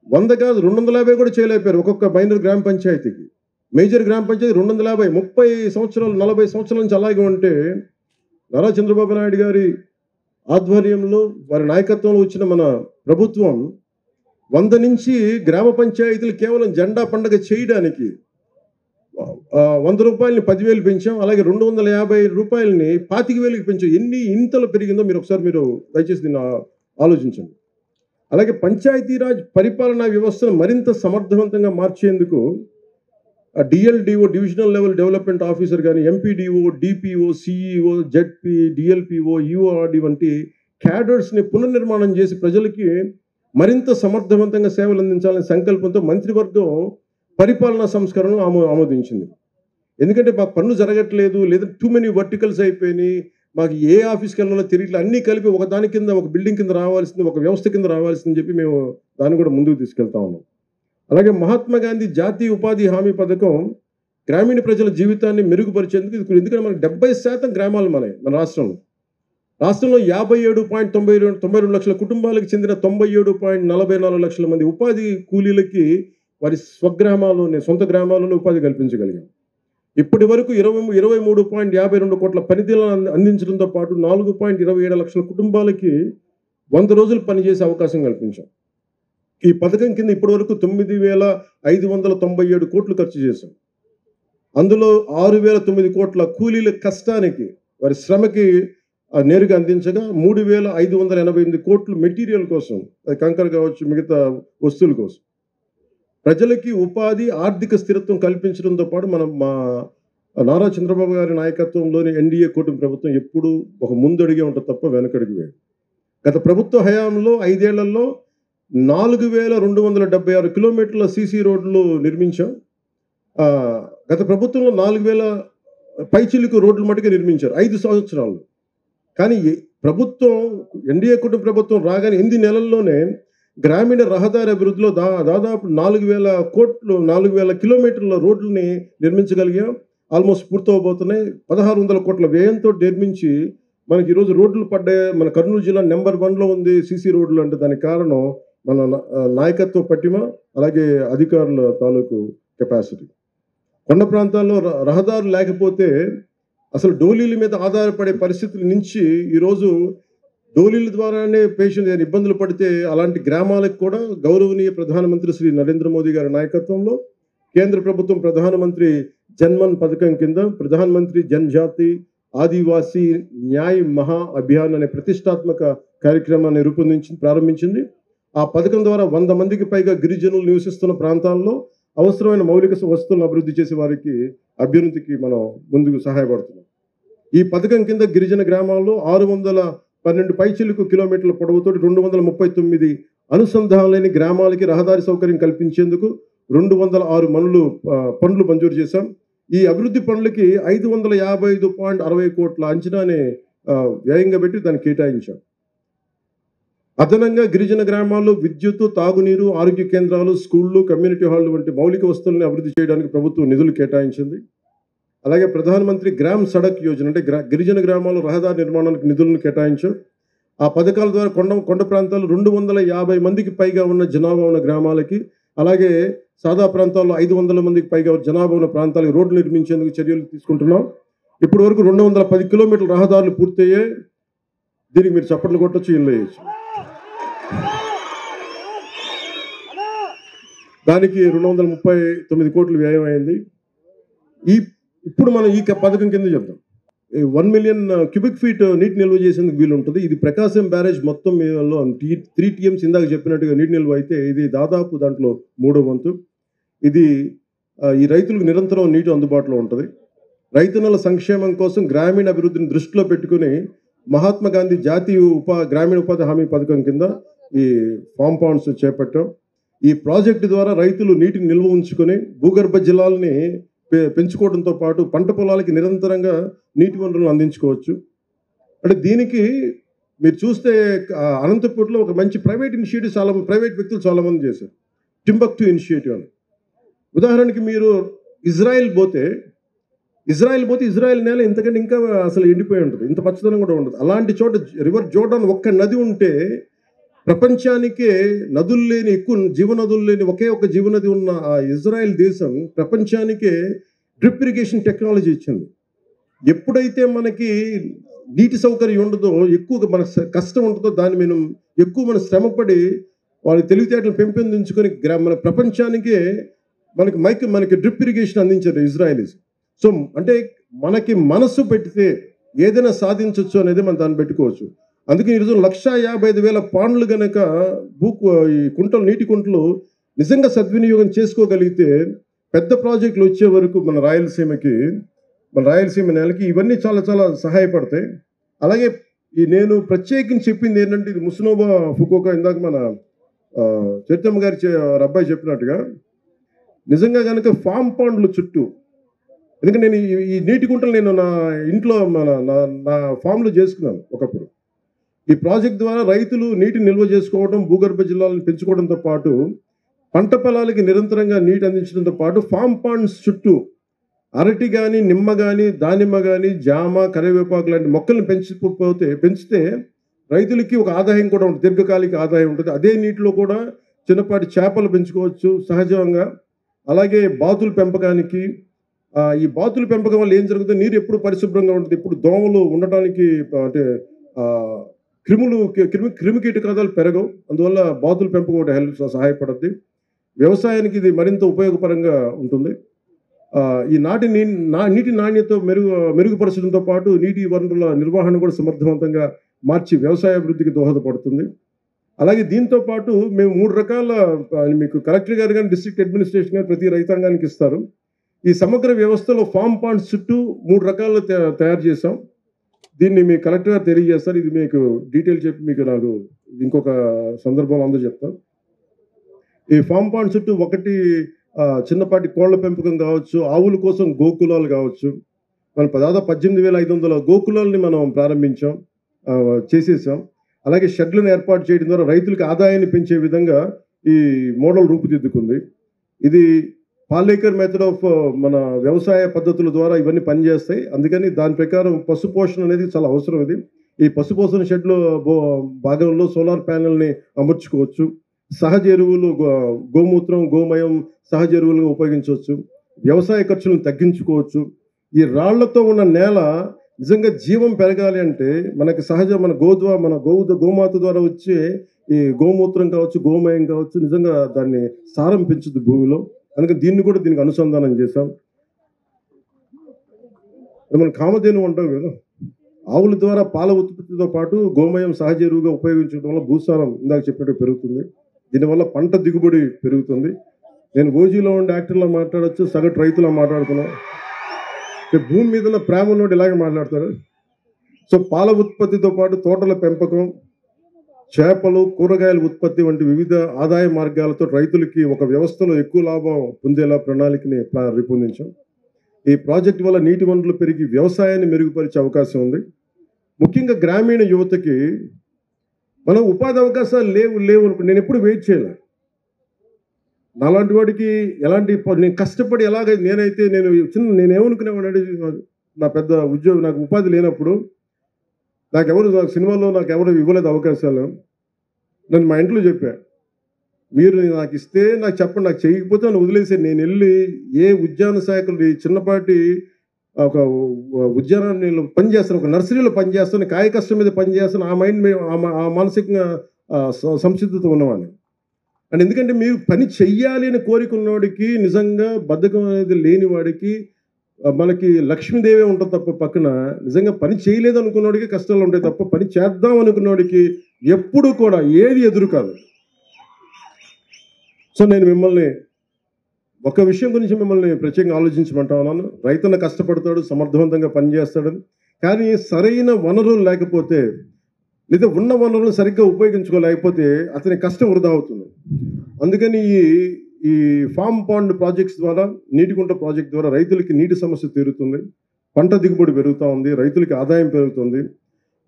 100 కాదు 250 కూడా చేయలేకపోయారు ఒక్కొక్క మైనర్ గ్రామ పంచాయతీకి. మేజర్ గ్రామ పంచాయతీ 250, 30 సంవత్సరాలు 40 సంవత్సరాల నుంచి అలాగే ఉంటే, నారా చంద్రబాబు నాయుడు గారి ఆధ్వర్యంలో వారి నాయకత్వంలో వచ్చిన మన ప్రభుత్వం 100 నుంచి గ్రామ పంచాయతీలు కేవలం జెండా పండుగ చేయడానికి 100 రూపాయలని 10,000 పెంచాం. అలాగే 250 రూపాయలని 25,000కి పెంచాం. ఎన్ని ఇంతలు పెరిగిందో మీరు దయచేసి దీన్ని ఆలోచించండి. అలాగే పంచాయతీరాజ్ పరిపాలనా వ్యవస్థను మరింత సమర్థవంతంగా మార్చేందుకు DLDO, divisional level development officer కానీ, MPDO, DPO, CEO, ZP, DLPO, URD వంటి క్యాడర్స్ని పునర్నిర్మాణం చేసి ప్రజలకి మరింత సమర్థవంతంగా సేవలు అందించాలనే సంకల్పంతో మంత్రివర్గం పరిపాలనా సంస్కరణను ఆమోదించింది. ఎందుకంటే మాకు పనులు జరగట్లేదు, లేదా టూ మెనీ వర్టికల్స్ అయిపోయినాయి, మాకు ఏ ఆఫీస్కి వెళ్ళాలో తెలియట్లేదు, అన్నీ కలిపి ఒక దాని కింద, ఒక బిల్డింగ్ కింద రావాల్సింది, ఒక వ్యవస్థ కింద రావాల్సిందని చెప్పి మేము దాన్ని కూడా ముందుకు తీసుకెళ్తా ఉన్నాం. అలాగే మహాత్మా గాంధీ జాతీయ ఉపాధి హామీ పథకం గ్రామీణ ప్రజల జీవితాన్ని మెరుగుపరిచేందుకు, ఎందుకంటే మనకి 70% గ్రామాలు మన రాష్ట్రంలో 57.92 లక్షల కుటుంబాలకు చెందిన 97.44 లక్షల మంది ఉపాధి కూలీలకి వారి సొంత గ్రామాలలో ఉపాధి కల్పించగలిగాం. ఇప్పటి వరకు 23.52 కోట్ల పనితీలను అందించడంతో పాటు 4.27 లక్షల కుటుంబాలకి 100 రోజులు పనిచేసే అవకాశం కల్పించాం. ఈ పథకం కింద ఇప్పటి వరకు 9,597 కోట్లు ఖర్చు చేశాం. అందులో 6,009 కోట్ల కూలీల కష్టానికి, వారి శ్రమకి నేరుగా అందించగా 3,588 కోట్లు మెటీరియల్ కోసం, అది కంకర కావచ్చు, మిగతా వస్తువుల కోసం. ప్రజలకి ఉపాధి, ఆర్థిక స్థిరత్వం కల్పించడంతో పాటు మా నారా చంద్రబాబు గారి నాయకత్వంలోని ఎన్డీఏ కూటమి ప్రభుత్వం ఎప్పుడూ ఒక ముందడుగే ఉంటుంది తప్ప వెనకడుగు వేయదు. గత ప్రభుత్వ హయాంలో 5 ఏళ్లలో 4,276 కిలోమీటర్ల సీసీ రోడ్లు నిర్మించాం. గత ప్రభుత్వంలో 4,000 పైచిలుకు రోడ్లు మటుకు నిర్మించారు 5 సంవత్సరాల్లో. కానీ ప్రభుత్వం, ఎన్డీఏ కుటుంబ ప్రభుత్వం రాగానే 8 నెలల్లోనే గ్రామీణ రహదారి అభివృద్ధిలో దాదాపు 4,000 కిలోమీటర్ల రోడ్లని నిర్మించగలిగాం. ఆల్మోస్ట్ పూర్తవబోతున్నాయి. 1,600 కోట్ల వ్యయంతో నిర్మించి మనకి ఈరోజు రోడ్లు పడ్డాయి. మన కర్నూలు జిల్లా నెంబర్ 1లో ఉంది సీసీ రోడ్లు అంటే. దానికి కారణం మన నాయకత్వ పటిమ, అలాగే అధికారుల తాలూకు కెపాసిటీ. కొండ ప్రాంతాల్లో రహదారులు లేకపోతే అసలు డోలీల మీద ఆధారపడే పరిస్థితుల నుంచి ఈరోజు డోలీల ద్వారానే పేషెంట్ ఇబ్బందులు పడితే అలాంటి గ్రామాలకు కూడా గౌరవనీయ ప్రధానమంత్రి శ్రీ నరేంద్ర మోదీ గారి నాయకత్వంలో కేంద్ర ప్రభుత్వం ప్రధానమంత్రి జన్మన్ పథకం కింద ప్రధానమంత్రి జన్జాతి ఆదివాసీ న్యాయ్ మహా అభియాన్ అనే ప్రతిష్టాత్మక కార్యక్రమాన్ని ప్రారంభించింది. ఆ పథకం ద్వారా 100 మందికి పైగా గిరిజనులు నివసిస్తున్న ప్రాంతాల్లో అవసరమైన మౌలిక వస్తువులను అభివృద్ధి చేసే వారికి అభ్యున్నతికి మనం ముందుకు సహాయపడుతున్నాం. ఈ పథకం కింద గిరిజన గ్రామాల్లో 612 పైచిలుకు కిలోమీటర్ల పొడవుతో 239 అనుసంధానం లేని గ్రామాలకి రహదారి సౌకర్యం కల్పించేందుకు 206 పనులు మంజూరు చేశాం. ఈ అభివృద్ధి పనులకి 555.60 కోట్ల అంచనాని వ్యయంగా పెట్టి దాన్ని కేటాయించాం. అదనంగా గిరిజన గ్రామాల్లో విద్యుత్తు, తాగునీరు, ఆరోగ్య కేంద్రాలు, స్కూళ్ళు, కమ్యూనిటీ హాళ్లు వంటి మౌలిక వస్తువులను అభివృద్ధి చేయడానికి ప్రభుత్వం నిధులు కేటాయించింది. అలాగే ప్రధానమంత్రి గ్రామ్ సడక్ యోజన అంటే గిరిజన గ్రామాల్లో రహదారి నిర్మాణానికి నిధులను కేటాయించాం. ఆ పథకాల ద్వారా కొండ ప్రాంతాలు 250 మందికి పైగా ఉన్న జనాభా ఉన్న గ్రామాలకి, అలాగే సాదా ప్రాంతాల్లో 500 మందికి పైగా జనాభా ఉన్న ప్రాంతాలకు రోడ్లు నిర్మించేందుకు చర్యలు తీసుకుంటున్నాం. ఇప్పటి వరకు 210 కిలోమీటర్ల రహదారులు పూర్తయ్యాయి. దీనికి మీరు చప్పట్లు కొట్టచ్చు, ఇల్లు వేయచ్చు. దానికి 239 కోట్లు వ్యయం అయింది. ఇప్పుడు మనం ఈ పథకం కింద చెప్తాం 1 మిలియన్ క్యూబిక్ ఫీట్ నీటి నిల్వ చేసేందుకు వీలు ఉంటుంది. ఇది ప్రకాశం బ్యారేజ్ మొత్తం మీదలో 3 TMs ఇందాక చెప్పినట్టుగా నీటి నిల్వ అయితే ఇది దాదాపు దాంట్లో 3వ వంతు. ఇది ఈ రైతులకు నిరంతరం నీటి అందుబాటులో ఉంటుంది. రైతన్నల సంక్షేమం కోసం గ్రామీణ అభివృద్ధిని దృష్టిలో పెట్టుకుని మహాత్మా గాంధీ జాతీయ గ్రామీణ ఉపాధి హామీ పథకం కింద ఈ ఫామ్ పాండ్స్ చేపట్టాం. ఈ ప్రాజెక్టు ద్వారా రైతులు నీటిని నిల్వ ఉంచుకొని భూగర్భ జలాలని పెంచుకోవడంతో పాటు పంట పొలాలకి నిరంతరంగా నీటి వనరులను అందించుకోవచ్చు. అంటే దీనికి మీరు చూస్తే అనంతపూర్లో ఒక మంచి ప్రైవేట్ ఇనిషియేటివ్ ప్రైవేట్ వ్యక్తులు చాలామంది చేశారు. టింబక్టు ఇనిషియేటివ్ అని. ఉదాహరణకి మీరు ఇజ్రాయెల్ పోతే ఇజ్రాయెల్ నేల ఇంతకంటే ఇంకా అసలు ఎండిపోయి ఉంటుంది, ఇంత పచ్చదనం కూడా ఉండదు. అలాంటి చోట రివర్ జోర్డాన్ ఒక్క నది ఉంటే ప్రపంచానికే నదులు లేని జీవనదులు లేని ఒకే ఒక జీవనది ఉన్న ఆ ఇజ్రాయెల్ దేశం ప్రపంచానికే డ్రిప్ ఇరిగేషన్ టెక్నాలజీ ఇచ్చింది. ఎప్పుడైతే మనకి నీటి సౌకర్యం ఉండదో, ఎక్కువగా మన కష్టం ఉంటుందో, దాన్ని మనం శ్రమపడి వాళ్ళ తెలివితేటలు పెంపొందించుకొని మన ప్రపంచానికే మనకి డ్రిప్ ఇరిగేషన్ అందించారు ఇజ్రాయలీస్. సో అంటే మనకి మనసు పెడితే ఏదైనా సాధించవచ్చు అనేది మనం దాన్ని పెట్టుకోవచ్చు. అందుకే ఈరోజు 1,55,000 పాండ్లు కనుక ఈ నీటి కుంటలు నిజంగా సద్వినియోగం చేసుకోగలిగితే పెద్ద ప్రాజెక్టులు వచ్చే వరకు మన రాయలసీమ నేలకి ఇవన్నీ చాలా చాలా సహాయపడతాయి. అలాగే నేను ప్రత్యేకించి చెప్పింది ఏంటంటే, ఇది ముస్నోబా ఫుకోకా ఇందాక మన చరితమ్మ గారి అబ్బాయి చెప్పినట్టుగా నిజంగా కనుక ఫామ్ పాండ్లు చుట్టూ, ఎందుకంటే నేను ఈ నీటి కుంటలు నేను నా ఇంట్లో నా ఫామ్లో చేసుకున్నాను ఒకప్పుడు. ఈ ప్రాజెక్ట్ ద్వారా రైతులు నీటిని నిల్వ చేసుకోవడం, భూగర్భ జలాలను పెంచుకోవడంతో పాటు పంట పొలాలకి నిరంతరంగా నీటి అందించడంతో పాటు ఫామ్ పాండ్స్ చుట్టూ అరటి కానీ, నిమ్మ కానీ, దానిమ్మ కానీ, జామ, కరివేపాకు లాంటి మొక్కలను పెంచితే రైతులకి ఒక ఆదాయం కూడా ఉంటుంది, దీర్ఘకాలిక ఆదాయం ఉంటుంది. అదే నీటిలో కూడా చిన్నపాటి చేపలు పెంచుకోవచ్చు సహజంగా. అలాగే బాతుల పెంపకానికి, ఈ బాతుల పెంపకం వల్ల ఏం జరుగుతుంది, నీరు ఎప్పుడు పరిశుభ్రంగా ఉంటుంది, ఇప్పుడు దోమలు ఉండటానికి అంటే క్రిమి కీటకాలు పెరగవు. అందువల్ల బాతుల పెంపకం సహాయపడుద్ది. వ్యవసాయానికి ఇది మరింత ఉపయోగపరంగా ఉంటుంది. ఈ నీటి నాణ్యత మెరుగుపరచడంతో పాటు నీటి వనరుల నిర్వహణ కూడా సమర్థవంతంగా మార్చి వ్యవసాయ అభివృద్ధికి దోహదపడుతుంది. అలాగే దీంతో పాటు మేము 3 రకాల మీకు కలెక్టర్ గారు కానీ డిస్ట్రిక్ట్ అడ్మినిస్ట్రేషన్ కానీ ప్రతి రైతాంగానికి ఇస్తారు. ఈ సమగ్ర వ్యవస్థలో ఫామ్ పాండ్స్ చుట్టూ 3 రకాలు తయారు చేసాం. దీన్ని మీ కలెక్టర్ గారు తెలియజేస్తారు. ఇది మీకు డీటెయిల్ చెప్పి మీకు నాకు ఇంకొక సందర్భంలో అందరూ చెప్తాను. ఈ ఫామ్ పాండ్ చుట్టూ ఒకటి చిన్నపాటి కోళ్ల పెంపకం కావచ్చు, ఆవుల కోసం గోకులాలు కావచ్చు. మనం దాదాపు 18,500 గోకులాలని మనం ప్రారంభించాం, చేసేసాం. అలాగే షెడ్లను ఏర్పాటు చేయడం ద్వారా రైతులకు ఆదాయాన్ని పెంచే విధంగా ఈ మోడల్ రూపుదిద్దుకుంది. ఇది పాలేకర్ మెథడ్ ఆఫ్ మన వ్యవసాయ పద్ధతుల ద్వారా ఇవన్నీ పనిచేస్తాయి. అందుకని దాని ప్రకారం పశుపోషణ అనేది చాలా అవసరం. ఇది ఈ పశుపోషణ షెడ్లో భాగంలో సోలార్ ప్యానెల్ని అమర్చుకోవచ్చు. సహజ ఎరువులు, గోమూత్రం, గోమయం సహజ ఎరువులుగా ఉపయోగించవచ్చు. వ్యవసాయ ఖర్చులను తగ్గించుకోవచ్చు. ఈ రాళ్లతో ఉన్న నేల నిజంగా జీవం పెరగాలి అంటే మనకి సహజ మన గోమాత ద్వారా వచ్చే ఈ గోమూత్రం కావచ్చు, గోమయం కావచ్చు, నిజంగా దాన్ని సారం పెంచుతుంది భూమిలో. అందుకని దీనికి అనుసంధానం చేశాం. మనం కామధేను అంటాం కదా, ఆవుల ద్వారా పాల ఉత్పత్తితో పాటు గోమయం సహజ ఎరువుగా ఉపయోగించడం వల్ల భూసారం ఇందాక చెప్పినట్టు పెరుగుతుంది. దీనివల్ల పంట దిగుబడి పెరుగుతుంది. నేను ఓజీలో ఉండే యాక్టర్లో మాట్లాడచ్చు, సగటు రైతులా మాట్లాడుతున్నాను. భూమి మీద ఉన్న ప్రేమలో ఇలాగే మాట్లాడతారు. సో పాల ఉత్పత్తితో పాటు తోటల పెంపకం, చేపలు, కూరగాయల ఉత్పత్తి వంటి వివిధ ఆదాయ మార్గాలతో రైతులకి ఒక వ్యవస్థలో ఎక్కువ లాభం పొందేలా ప్రణాళికని రూపొందించాం. ఈ ప్రాజెక్టు వల్ల నీటి వనరులు పెరిగి వ్యవసాయాన్ని మెరుగుపరిచే అవకాశం ఉంది. ముఖ్యంగా గ్రామీణ యువతకి మనం ఉపాధి అవకాశాలు లేవు నేను ఎప్పుడు వెయిట్ చేయలే. నాలాంటి వాడికి ఎలాంటి నేను కష్టపడి నేనేమనుకునేవాడు, నా పెద్ద ఉద్యోగం, నాకు ఉపాధి లేనప్పుడు నాకు సినిమాలో ఎవరు ఇవ్వలేదు అవకాశాలు. నన్ను మా ఇంట్లో చెప్పా, మీరు నాకు ఇస్తే నాకు చెప్పండి, నాకు చేయకపోతే నన్ను వదిలేసాను. నేను వెళ్ళి ఏ ఉద్యాన శాఖలు చిన్నపాటి ఒక ఉద్యానాన్ని పనిచేస్తాను, ఒక నర్సరీలో పనిచేస్తాను, కాయ కష్టం మీద పనిచేస్తాను. ఆ మైండ్ ఆ మానసికంగా సంసిద్ధత ఉన్నవాడిని. అండ్ ఎందుకంటే మీరు పని చెయ్యాలి అని కోరికున్నవాడికి, నిజంగా బద్ధకం అనేది లేని వాడికి మనకి లక్ష్మీదేవే ఉంటుంది తప్ప పక్కన, నిజంగా పని చేయలేదు అనుకున్నవాడికి కష్టాలు ఉంటాయి తప్ప పని చేద్దాం అనుకున్నవాడికి ఎప్పుడు కూడా ఏది ఎదురు కాదు. సో నేను మిమ్మల్ని ఒక విషయం గురించి ప్రత్యేకంగా ఆలోచించమంటా ఉన్నాను. రైతన్న కష్టపడతాడు, సమర్థవంతంగా పనిచేస్తాడని. కానీ సరైన వనరులు లేకపోతే, లేదా ఉన్న వనరులను సరిగ్గా ఉపయోగించుకోలేకపోతే అతని కష్టం వృధా అవుతుంది. అందుకని ఈ ఫామ్ పాండ్ ప్రాజెక్ట్స్ ద్వారా, నీటికుంట ప్రాజెక్ట్ ద్వారా రైతులకి నీటి సమస్య తీరుతుంది, పంట దిగుబడి పెరుగుతూ ఉంది, రైతులకి ఆదాయం పెరుగుతుంది.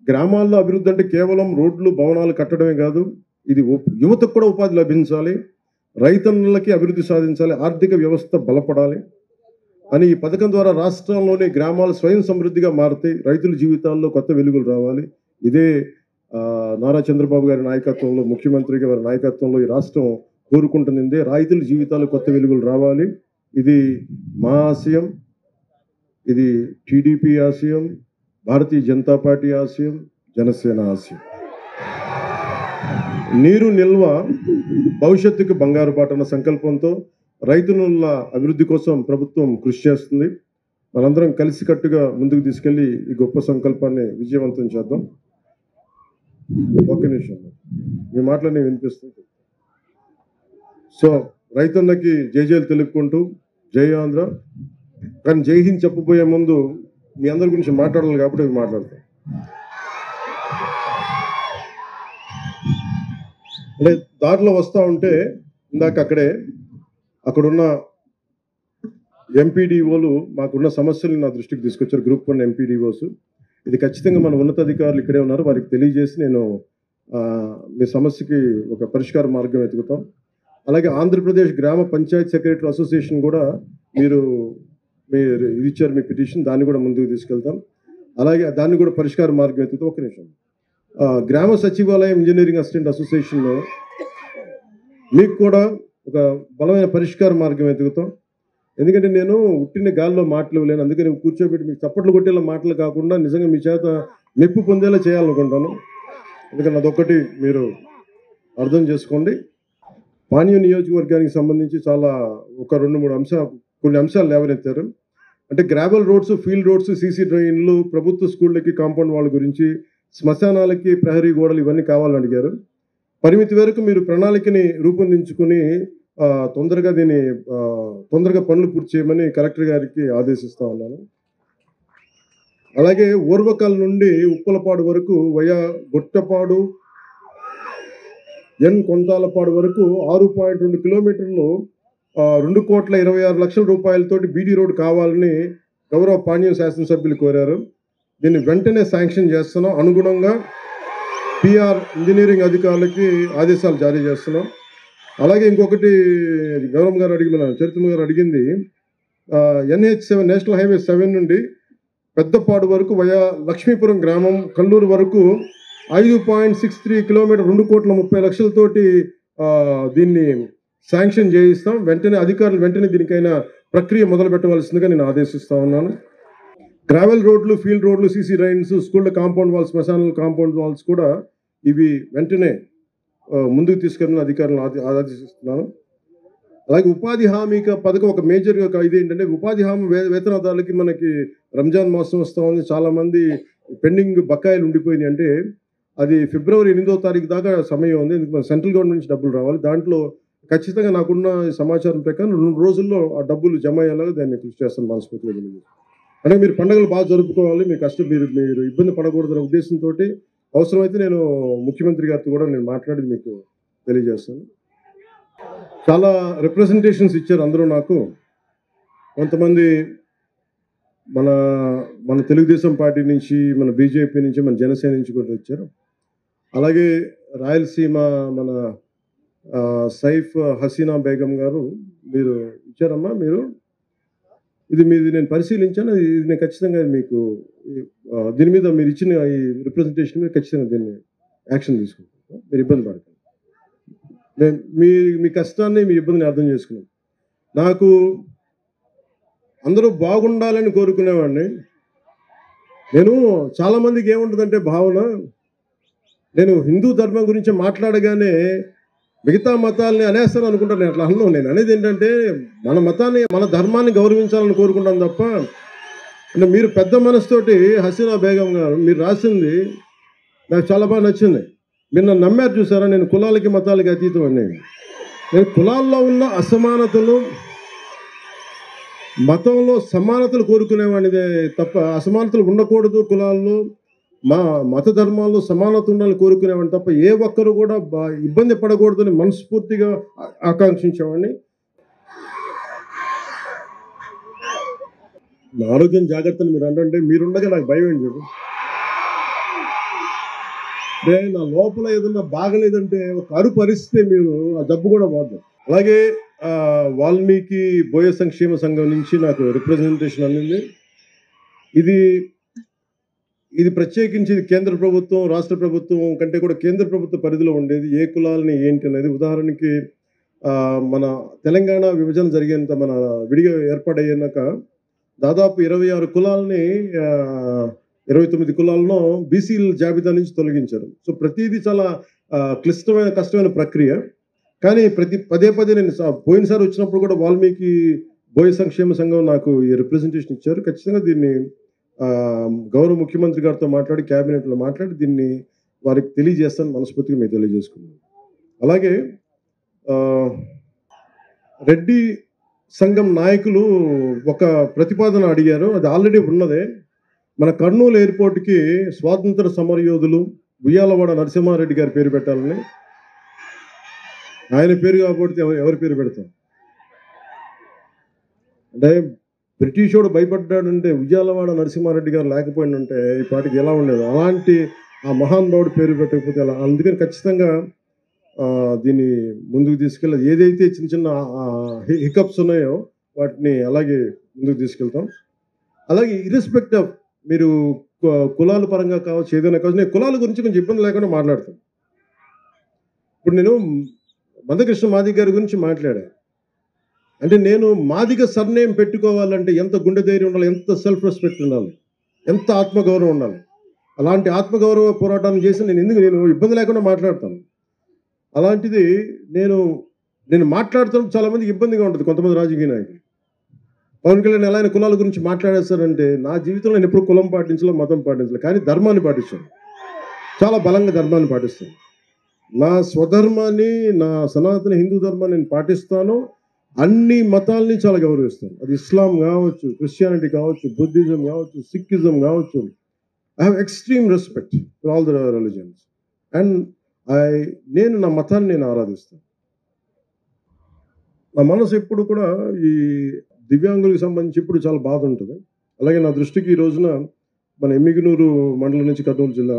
గ్రామాల్లో అభివృద్ధి అంటే కేవలం రోడ్లు, భవనాలు కట్టడమే కాదు, ఇది యువతకు కూడా ఉపాధి లభించాలి, రైతన్నలకి అభివృద్ధి సాధించాలి, ఆర్థిక వ్యవస్థ బలపడాలి అని ఈ పథకం ద్వారా రాష్ట్రంలోని గ్రామాలు స్వయం సమృద్ధిగా మారుతాయి, రైతుల జీవితాల్లో కొత్త వెలుగులు రావాలి. ఇదే నారా చంద్రబాబు గారి నాయకత్వంలో, ముఖ్యమంత్రి గారి నాయకత్వంలో ఈ రాష్ట్రం కోరుకుంటుంది. రైతుల జీవితాలు కొత్త వెలుగులు రావాలి. ఇది మా ఆశయం, ఇది టీడీపీ ఆశయం, భారతీయ జనతా పార్టీ ఆశయం, జనసేన ఆశయం. నీరు నిల్వ భవిష్యత్తుకు బంగారు బాట అన్న సంకల్పంతో రైతుల అభివృద్ధి కోసం ప్రభుత్వం కృషి చేస్తుంది. మనందరం కలిసికట్టుగా ముందుకు తీసుకెళ్లి ఈ గొప్ప సంకల్పాన్ని విజయవంతం చేద్దాం. ఒక్క నిమిషం, మీ మాటలన్నీ వినిపిస్తుంది. సో రైతన్నకి జైలు తెలుపుకుంటూ జై ఆంధ్ర. కానీ జై హింద్ చెప్పబోయే ముందు మీ అందరి గురించి మాట్లాడాలి కాబట్టి అవి మాట్లాడతాం. అంటే దారిలో వస్తూ ఉంటే ఇందాక అక్కడున్న ఎంపీడీఓలు మాకున్న సమస్యలు నా దృష్టికి తీసుకొచ్చారు. Group 1 MPDOs. ఇది ఖచ్చితంగా మన ఉన్నతాధికారులు ఇక్కడే ఉన్నారు, వారికి తెలియజేసి నేను మీ సమస్యకి ఒక పరిష్కార మార్గం వెతుకుతాం. అలాగే ఆంధ్రప్రదేశ్ గ్రామ పంచాయత్ సెక్రటరీ అసోసియేషన్ కూడా మీరు ఇచ్చారు మీ పిటిషన్, దాన్ని కూడా ముందుకు తీసుకెళ్తాం. అలాగే దాన్ని కూడా పరిష్కార మార్గం వెతుకుతాం. ఒక నిమిషం. గ్రామ సచివాలయం ఇంజనీరింగ్ అసిస్టెంట్ అసోసియేషన్లో మీకు కూడా ఒక బలమైన పరిష్కార మార్గం వెతుకుతాం. ఎందుకంటే నేను ఉట్టిన గాల్లో మాటలు ఇవ్వలేను, అందుకని కూర్చోబెట్టి మీకు చప్పట్లు కొట్టేలా మాటలు కాకుండా నిజంగా మీ చేత మెప్పు పొందేలా చేయాలనుకుంటాను. అందుకని అదొక్కటి మీరు అర్థం చేసుకోండి. పాణ్యం నియోజకవర్గానికి సంబంధించి చాలా ఒక 2-3 అంశాలు కొన్ని అంశాలు లేవనెత్తారు. అంటే gravel roads, field roads, CC డ్రైన్లు, ప్రభుత్వ స్కూళ్ళకి కాంపౌండ్ వాళ్ళ గురించి, శ్మశానాలకి ప్రహరీ గోడలు ఇవన్నీ కావాలని అడిగారు. పరిమితి వరకు మీరు ప్రణాళికని రూపొందించుకుని తొందరగా పనులు పూర్తి చేయమని కలెక్టర్ గారికి ఆదేశిస్తా ఉన్నాను. అలాగే ఓర్వకల్ నుండి ఉప్పలపాడు వరకు వయా గొట్టపాడు కొంతాలపాడు వరకు 6.2 కిలోమీటర్లు 2,26,00,000 రూపాయలతోటి బీటీ రోడ్ కావాలని గౌరవ పాణ్యం శాసనసభ్యులు కోరారు. దీన్ని వెంటనే శాంక్షన్ చేస్తున్నాం. అనుగుణంగా పిఆర్ ఇంజనీరింగ్ అధికారులకి ఆదేశాలు జారీ చేస్తున్నాం. అలాగే ఇంకొకటి గౌరవం గారు చరిత్ర గారు అడిగింది, NH7 నేషనల్ హైవే 7 నుండి పెద్దపాడు వరకు వయా లక్ష్మీపురం గ్రామం కల్లూరు వరకు 5.63 కిలోమీటర్ 2,30,00,000తోటి దీన్ని శాంక్షన్ చేయిస్తాం. అధికారులు వెంటనే దీనికైనా ప్రక్రియ మొదలు పెట్టవలసిందిగా నేను ఆదేశిస్తా ఉన్నాను. గ్రావెల్ రోడ్లు, ఫీల్డ్ రోడ్లు, సీసీ డ్రైన్స్, స్కూళ్ళ కాంపౌండ్ వాల్స్, శ్మశానాల కాంపౌండ్ వాల్స్ కూడా ఇవి వెంటనే ముందుకు తీసుకెళ్ళిన అధికారులను ఆదేశిస్తున్నాను. అలాగే ఉపాధి హామీ పథకం ఒక మేజర్ ఇది ఏంటంటే, ఉపాధి హామీ వేతనదారులకి మనకి రంజాన్ మాసం వస్తూ ఉంది. చాలామంది పెండింగ్ బకాయిలు ఉండిపోయినాయి. అంటే అది ఫిబ్రవరి 8వ తారీఖు దాకా సమయం ఉంది. ఎందుకు మన సెంట్రల్ గవర్నమెంట్ నుంచి డబ్బులు రావాలి. దాంట్లో ఖచ్చితంగా నాకున్న సమాచారం ప్రకారం 2 రోజుల్లో ఆ డబ్బులు జమ అయ్యేలాగా దాన్ని కృషి చేస్తాను మనస్ఫూర్తిగా. అంటే మీరు పండుగలు బాగా జరుపుకోవాలి, మీరు ఇబ్బంది పడకూడదనే ఉద్దేశంతో అవసరమైతే నేను ముఖ్యమంత్రి గారితో కూడా నేను మాట్లాడి మీకు తెలియజేస్తాను. చాలా రిప్రజెంటేషన్స్ ఇచ్చారు అందరూ నాకు. కొంతమంది మన తెలుగుదేశం పార్టీ నుంచి, మన బీజేపీ నుంచి, మన జనసేన నుంచి కూడా వచ్చారు. అలాగే రాయలసీమ మన సైఫ్ హసీనా బేగం గారు మీరు ఇచ్చారమ్మా. ఇది నేను పరిశీలించాను. ఇది నేను ఖచ్చితంగా మీకు దీని మీద మీరు ఇచ్చిన ఈ రిప్రజెంటేషన్ మీద ఖచ్చితంగా దీన్ని యాక్షన్ తీసుకుంటాను. మీరు ఇబ్బంది పడకండి. మీ కష్టాన్ని, మీ ఇబ్బందిని అర్థం చేసుకున్నాను. నాకు అందరూ బాగుండాలని కోరుకునేవాడిని. నేను చాలామందికి ఏముంటుందంటే భావన, నేను హిందూ ధర్మం గురించి మాట్లాడగానే మిగతా మతాలని అనేస్తాను అనుకుంటాను. నేను అట్లా అన్నాను. నేను అనేది ఏంటంటే, మన మతాన్ని, మన ధర్మాన్ని గౌరవించాలని కోరుకుంటాను తప్ప, అంటే మీరు పెద్ద మనసుతోటి హసీనా బేగం గారు మీరు రాసింది నాకు చాలా బాగా నచ్చింది. మీరు నన్ను నమ్మారు చూసారా, నేను కులాలకి మతాలకి అతీతం అని. నేను కులాల్లో ఉన్న అసమానతలు, మతంలో సమానతలు కోరుకునేవాడిదే తప్ప అసమానతలు ఉండకూడదు, కులాల్లో మా మత ధర్మాల్లో సమానత ఉండాలని కోరుకునేవాడిని తప్ప ఏ ఒక్కరు కూడా ఇబ్బంది పడకూడదని మనస్ఫూర్తిగా ఆకాంక్షించేవాడిని. నా ఆరోగ్యం జాగ్రత్తలు మీరు అంటే మీరుండగా నాకు భయం ఏంటి చెప్పు. నా లోపల ఏదన్నా బాగలేదంటే ఒక అరుపు అరిస్తే మీరు ఆ జబ్బు కూడా పోద్దు. అలాగే వాల్మీకి బోయ సంక్షేమ సంఘం నుంచి నాకు రిప్రజెంటేషన్ అందింది. ఇది ప్రత్యేకించి కేంద్ర ప్రభుత్వం, రాష్ట్ర ప్రభుత్వం కంటే కూడా కేంద్ర ప్రభుత్వ పరిధిలో ఉండేది. ఏ కులాలని ఏంటి అనేది, ఉదాహరణకి మన తెలంగాణ విభజన జరిగేంత మన విడిగా ఏర్పాటయ్యాక దాదాపు 26 కులాలని 29 కులాలను బీసీల జాబితా నుంచి తొలగించారు. సో ప్రతిదీ చాలా క్లిష్టమైన, కష్టమైన ప్రక్రియ. కానీ పదే నేను పోయినసారి వచ్చినప్పుడు కూడా వాల్మీకి బోయ సంక్షేమ సంఘం నాకు ఈ రిప్రజెంటేషన్ ఇచ్చారు. ఖచ్చితంగా దీన్ని గౌరవ ముఖ్యమంత్రి గారితో మాట్లాడి, క్యాబినెట్లో మాట్లాడి దీన్ని వారికి తెలియజేస్తాను మనస్ఫూర్తిగా మీకు తెలియజేసుకున్నాను. అలాగే రెడ్డి సంఘం నాయకులు ఒక ప్రతిపాదన అడిగారు. అది ఆల్రెడీ ఉన్నదే. మన కర్నూలు ఎయిర్పోర్ట్కి స్వాతంత్ర సమరయోధులు ఉయ్యాలవాడ నరసింహారెడ్డి గారి పేరు పెట్టాలని. ఆయన పేరు కాబట్టి ఎవరి పేరు పెడతాం? అంటే బ్రిటిష్ వాడు భయపడ్డాడంటే ఉయ్యాలవాడ నరసింహారెడ్డి గారు లేకపోయిందంటే ఈ పాటికి ఎలా ఉండేది. అలాంటి ఆ మహానుభావుడు పేరు పెట్టకపోతే ఎలా. అందుకని ఖచ్చితంగా దీన్ని ముందుకు తీసుకెళ్ళాలి. ఏదైతే చిన్న చిన్న హికప్స్ ఉన్నాయో వాటిని అలాగే ముందుకు తీసుకెళ్తాం. అలాగే ఇర్రెస్పెక్ట్ ఆఫ్ మీరు కులాల పరంగా కావచ్చు, ఏదైనా కావచ్చు, నేను కులాల గురించి కొంచెం ఇబ్బంది లేకుండా మాట్లాడతాను. ఇప్పుడు నేను మందకృష్ణ మాదిగ గారి గురించి మాట్లాడా. అంటే నేను మాదిగ సర్నేమ్ పెట్టుకోవాలంటే ఎంత గుండె ధైర్యం ఉండాలి, ఎంత సెల్ఫ్ రెస్పెక్ట్ ఉండాలి, ఎంత ఆత్మగౌరవం ఉండాలి. అలాంటి ఆత్మగౌరవ పోరాటాన్ని చేసి నేను ఇబ్బంది లేకుండా మాట్లాడతాను. అలాంటిది నేను మాట్లాడుతున్నప్పుడు చాలామందికి ఇబ్బందిగా ఉంటుంది, కొంతమంది రాజకీయ నాయకులు. పవన్ కళ్యాణ్ ఎలా ఆయన కులాల గురించి మాట్లాడేస్తారంటే, నా జీవితంలో నేను ఎప్పుడు కులం పాటించలేదు, మతం పాటించలేదు, కానీ ధర్మాన్ని పాటించాను. చాలా బలంగా ధర్మాన్ని పాటిస్తాను. నా స్వధర్మాన్ని, నా సనాతన హిందూ ధర్మాన్ని నేను పాటిస్తాను. అన్ని మతాల్ని చాలా గౌరవిస్తాను. అది ఇస్లాం కావచ్చు, క్రిస్టియానిటీ కావచ్చు, బుద్ధిజం కావచ్చు, సిక్కిజం కావచ్చు. I have extreme respect for all the religions. And నేను నా మతాన్ని నేను ఆరాధిస్తాను. నా మనసు ఎప్పుడు కూడా ఈ దివ్యాంగులకు సంబంధించి ఇప్పుడు చాలా బాధ ఉంటుంది. అలాగే నా దృష్టికి ఈ రోజున మన ఎమ్మిగనూరు మండలం నుంచి కర్నూలు జిల్లా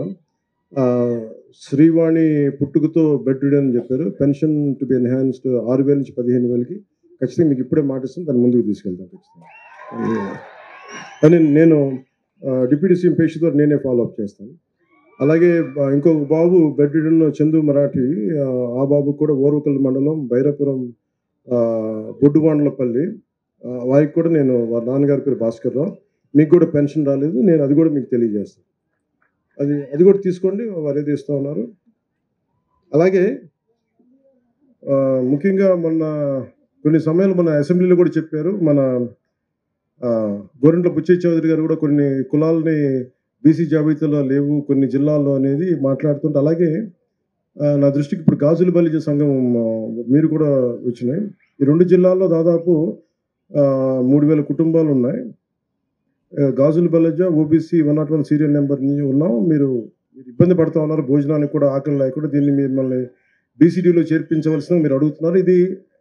శ్రీవాణి పుట్టుకతో బెడ్ రిడెన్ అని చెప్పారు. పెన్షన్ టు బి ఎన్హాన్స్డ్ 6,000 నుంచి 15,000కి ఖచ్చితంగా మీకు ఇప్పుడే మాటిస్తాను, దాన్ని ముందుకు తీసుకెళ్తాను ఖచ్చితంగా. అని నేను డిప్యూటీ సీఎం పేషి ద్వారా నేనే ఫాలో అప్ చేస్తాను. అలాగే ఇంకొక బాబు బెడ్ రిడెన్ చందు మరాఠీ, ఆ బాబు కూడా ఓర్వకల్ మండలం బైరాపురం బొడ్డువాండ్లపల్లి, వారికి కూడా నేను వారి నాన్నగారి పేరు భాస్కర్ రావు. మీకు కూడా పెన్షన్ రాలేదు, నేను అది కూడా మీకు తెలియజేస్తాను. అది కూడా తీసుకోండి, వారు ఏది ఇస్తూ ఉన్నారు. అలాగే ముఖ్యంగా మొన్న కొన్ని సమయాలు మన అసెంబ్లీలో కూడా చెప్పారు, మన గోరంట్ల బుచ్చయ్య చౌదరి గారు కూడా కొన్ని కులాలని బీసీ జాబితాలో లేవు కొన్ని జిల్లాల్లో అనేది మాట్లాడుతుంటే, అలాగే నా దృష్టికి ఇప్పుడు గాజుల బలిజ సంఘం మీరు కూడా వచ్చినాయి. ఈ 2 జిల్లాల్లో దాదాపు 3,000 కుటుంబాలు ఉన్నాయి. గాజుల బలిజ ఓబీసీ 101 సీరియల్ నెంబర్ ఉన్నాం. మీరు ఇబ్బంది పడుతూ ఉన్నారు, భోజనానికి కూడా ఆకలి లేకుండా. దీన్ని మిమ్మల్ని బీసీడీలో చేర్పించవలసిన మీరు అడుగుతున్నారు. ఇది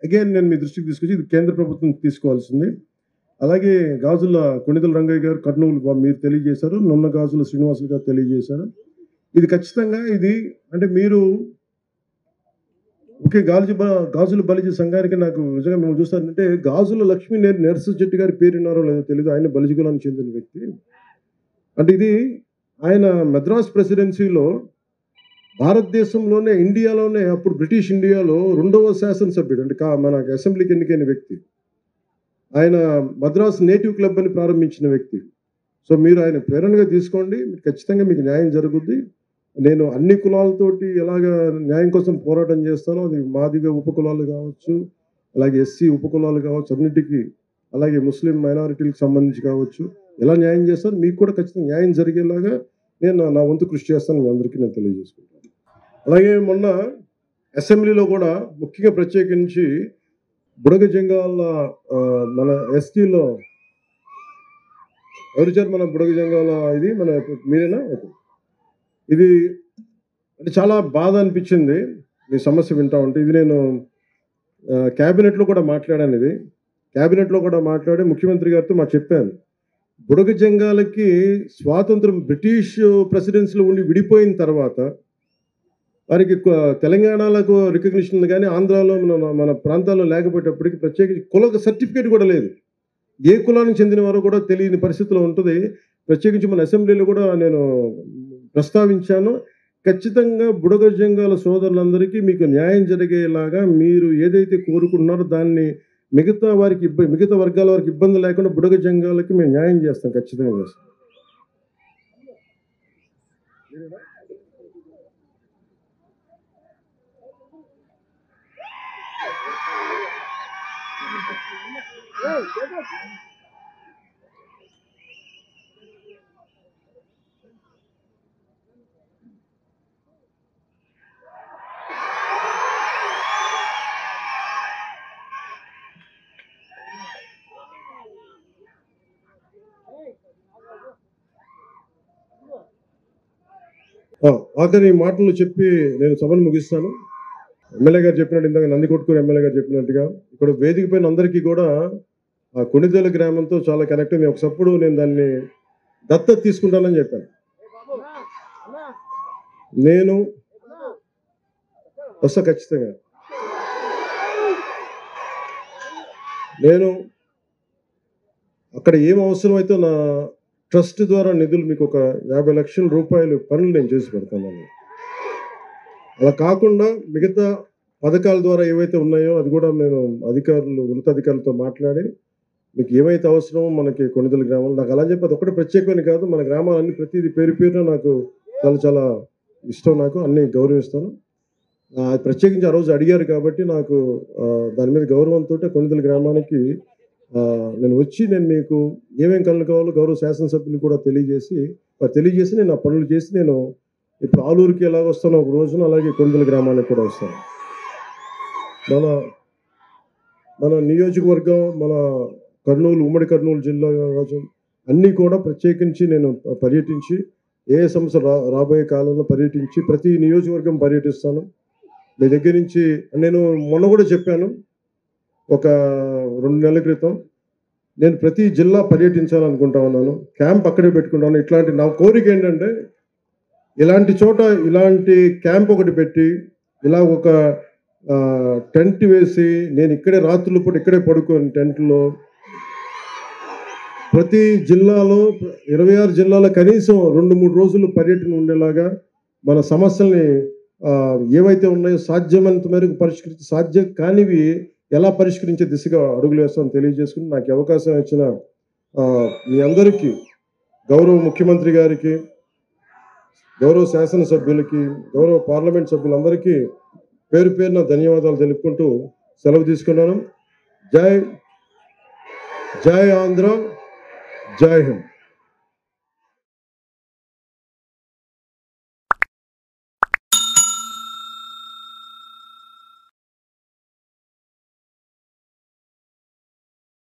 అగైన్ నేను మీ దృష్టికి తీసుకొచ్చి ఇది కేంద్ర ప్రభుత్వం తీసుకోవాల్సింది. అలాగే గాజుల కొణిదెల రంగయ్య గారు కర్నూలు మీరు తెలియజేశారు, నున్న గాజుల శ్రీనివాసులు గారు తెలియజేశారు. ఇది ఖచ్చితంగా ఇది అంటే మీరు ఓకే. గాజుల బలిజ సంఘానికి నాకు నిజంగా మేము చూస్తానంటే గాజుల లక్ష్మీ నరసింహ చెట్టి గారి పేరున్నారో లేదో తెలియదు, ఆయన బలిజ కులానికి చెందిన వ్యక్తి. అంటే ఇది ఆయన మద్రాస్ ప్రెసిడెన్సీలో భారతదేశంలోనే ఇండియాలోనే అప్పుడు బ్రిటిష్ ఇండియాలో 2వ శాసనసభ్యుడు అంటే మన అసెంబ్లీకి ఎన్నికైన వ్యక్తి. ఆయన మద్రాస్ నేటివ్ క్లబ్ అని ప్రారంభించిన వ్యక్తి. సో మీరు ఆయన ప్రేరణగా తీసుకోండి, ఖచ్చితంగా మీకు న్యాయం జరుగుద్ది. నేను అన్ని కులాలతోటి ఎలాగ న్యాయం కోసం పోరాటం చేస్తానో, అది మాదిగ ఉపకులాలు కావచ్చు, అలాగే ఎస్సీ ఉపకులాలు కావచ్చు, అన్నిటికీ, అలాగే ముస్లిం మైనారిటీలకు సంబంధించి కావచ్చు, ఎలా న్యాయం చేస్తాను మీకు కూడా ఖచ్చితంగా న్యాయం జరిగేలాగా నేను నా వంతు కృషి చేస్తాను, మీ అందరికీ నేను తెలియజేసుకుంటాను. అలాగే మొన్న అసెంబ్లీలో కూడా ముఖ్యంగా ప్రత్యేకించి బుడగ జంగాల మన ఎస్టీలో ఎవరిచారు మన బుడగ జంగాల ఇది మన మీరేనా? ఇది అంటే చాలా బాధ అనిపించింది మీ సమస్య వింటా ఉంటే. ఇది నేను క్యాబినెట్లో కూడా మాట్లాడాను. ఇది క్యాబినెట్లో కూడా మాట్లాడి ముఖ్యమంత్రి గారితో చెప్పాను. బుడగ జంగాలకి స్వాతంత్రం బ్రిటిష్ ప్రెసిడెన్సీలో ఉండి విడిపోయిన తర్వాత వారికి తెలంగాణలకు రికగ్నిషన్ ఉంది, కానీ ఆంధ్రాలో మన ప్రాంతాల్లో లేకపోయేటప్పటికి ప్రత్యేకించి కుల సర్టిఫికేట్ కూడా లేదు. ఏ కులానికి చెందిన వారో కూడా తెలియని పరిస్థితిలో ఉంటుంది. ప్రత్యేకించి మన అసెంబ్లీలో కూడా నేను ప్రస్తావించాను. ఖచ్చితంగా బుడగ జంగాల సోదరులందరికీ మీకు న్యాయం జరిగేలాగా మీరు ఏదైతే కోరుకుంటున్నారో దాన్ని మిగతా వర్గాల వారికి ఇబ్బంది లేకుండా బుడగ జంగాలకి మేము న్యాయం చేస్తాం, ఖచ్చితంగా చేస్తాం. ఆఖరి మాటలు చెప్పి నేను సభను ముగిస్తాను. ఎమ్మెల్యే గారు చెప్పినట్టు, ఇందాక నందికొట్కూరు ఎమ్మెల్యే గారు చెప్పినట్టుగా ఇక్కడ వేదిక పైన అందరికీ కూడా ఆ కొణిదెల గ్రామంతో చాలా కనెక్ట్ అయింది. ఒకసప్పుడు నేను దాన్ని దత్తత తీసుకుంటానని చెప్పాను. నేను వస్తా ఖచ్చితంగా. నేను అక్కడ ఏం అవసరమైతే నా ట్రస్ట్ ద్వారా నిధులు మీకు ఒక 50 లక్షల రూపాయలు పనులు నేను చేసి పెడతాను. అలా కాకుండా మిగతా పథకాల ద్వారా ఏవైతే ఉన్నాయో అది కూడా నేను ఉన్నతాధికారులతో మాట్లాడి మీకు ఏమైతే అవసరమో మనకి కొణిదెల గ్రామంలో నాకు అలా చెప్పి అది ఒకటి ప్రత్యేకమైన కాదు, మన గ్రామాలన్నీ ప్రతిదీ పేరున నాకు చాలా చాలా ఇష్టం, నాకు అన్ని గౌరవిస్తాను. ప్రత్యేకించి ఆ రోజు అడిగారు కాబట్టి నాకు దాని మీద గౌరవంతో కొణిదెల గ్రామానికి నేను వచ్చి నేను మీకు ఏమేం పనులు కావాలో గౌరవ శాసనసభ్యులు కూడా తెలియజేసి నేను ఆ పనులు చేసి నేను ఇప్పుడు ఆలూరుకి ఎలాగ వస్తానో ఒక రోజున అలాగే కొండల గ్రామానికి కూడా వస్తాను. మన మన నియోజకవర్గం మన ఉమ్మడి కర్నూలు జిల్లా కావచ్చు అన్నీ కూడా ప్రత్యేకించి నేను పర్యటించి ఏ సమస్య రాబోయే కాలంలో పర్యటించి ప్రతి నియోజకవర్గం పర్యటిస్తాను. మీ దగ్గర నుంచి నేను మొన్న కూడా చెప్పాను, ఒక 2 నెలల క్రితం నేను ప్రతి జిల్లా పర్యటించాలనుకుంటా ఉన్నాను. క్యాంప్ అక్కడే పెట్టుకుంటాను. ఇట్లాంటి నా కోరిక ఏంటంటే ఇలాంటి చోట ఇలాంటి క్యాంప్ ఒకటి పెట్టి ఇలా ఒక టెంట్ వేసి నేను ఇక్కడే రాత్రుల పూట ఇక్కడే పడుకొని టెంట్లో ప్రతి జిల్లాలో 26 జిల్లాలో కనీసం 2-3 రోజులు పర్యటన ఉండేలాగా మన సమస్యల్ని ఏవైతే ఉన్నాయో సాధ్యమైనంత మేరకు సాధ్యం కానివి ఎలా పరిష్కరించే దిశగా అడుగులు వేస్తామని తెలియజేసుకుని నాకు అవకాశం ఇచ్చిన మీ అందరికీ, గౌరవ ముఖ్యమంత్రి గారికి, గౌరవ శాసనసభ్యులకి, గౌరవ పార్లమెంట్ సభ్యులందరికీ పేరు పేరున ధన్యవాదాలు తెలుపుకుంటూ సెలవు తీసుకున్నాను. జై ఆంధ్ర, జై హింద్.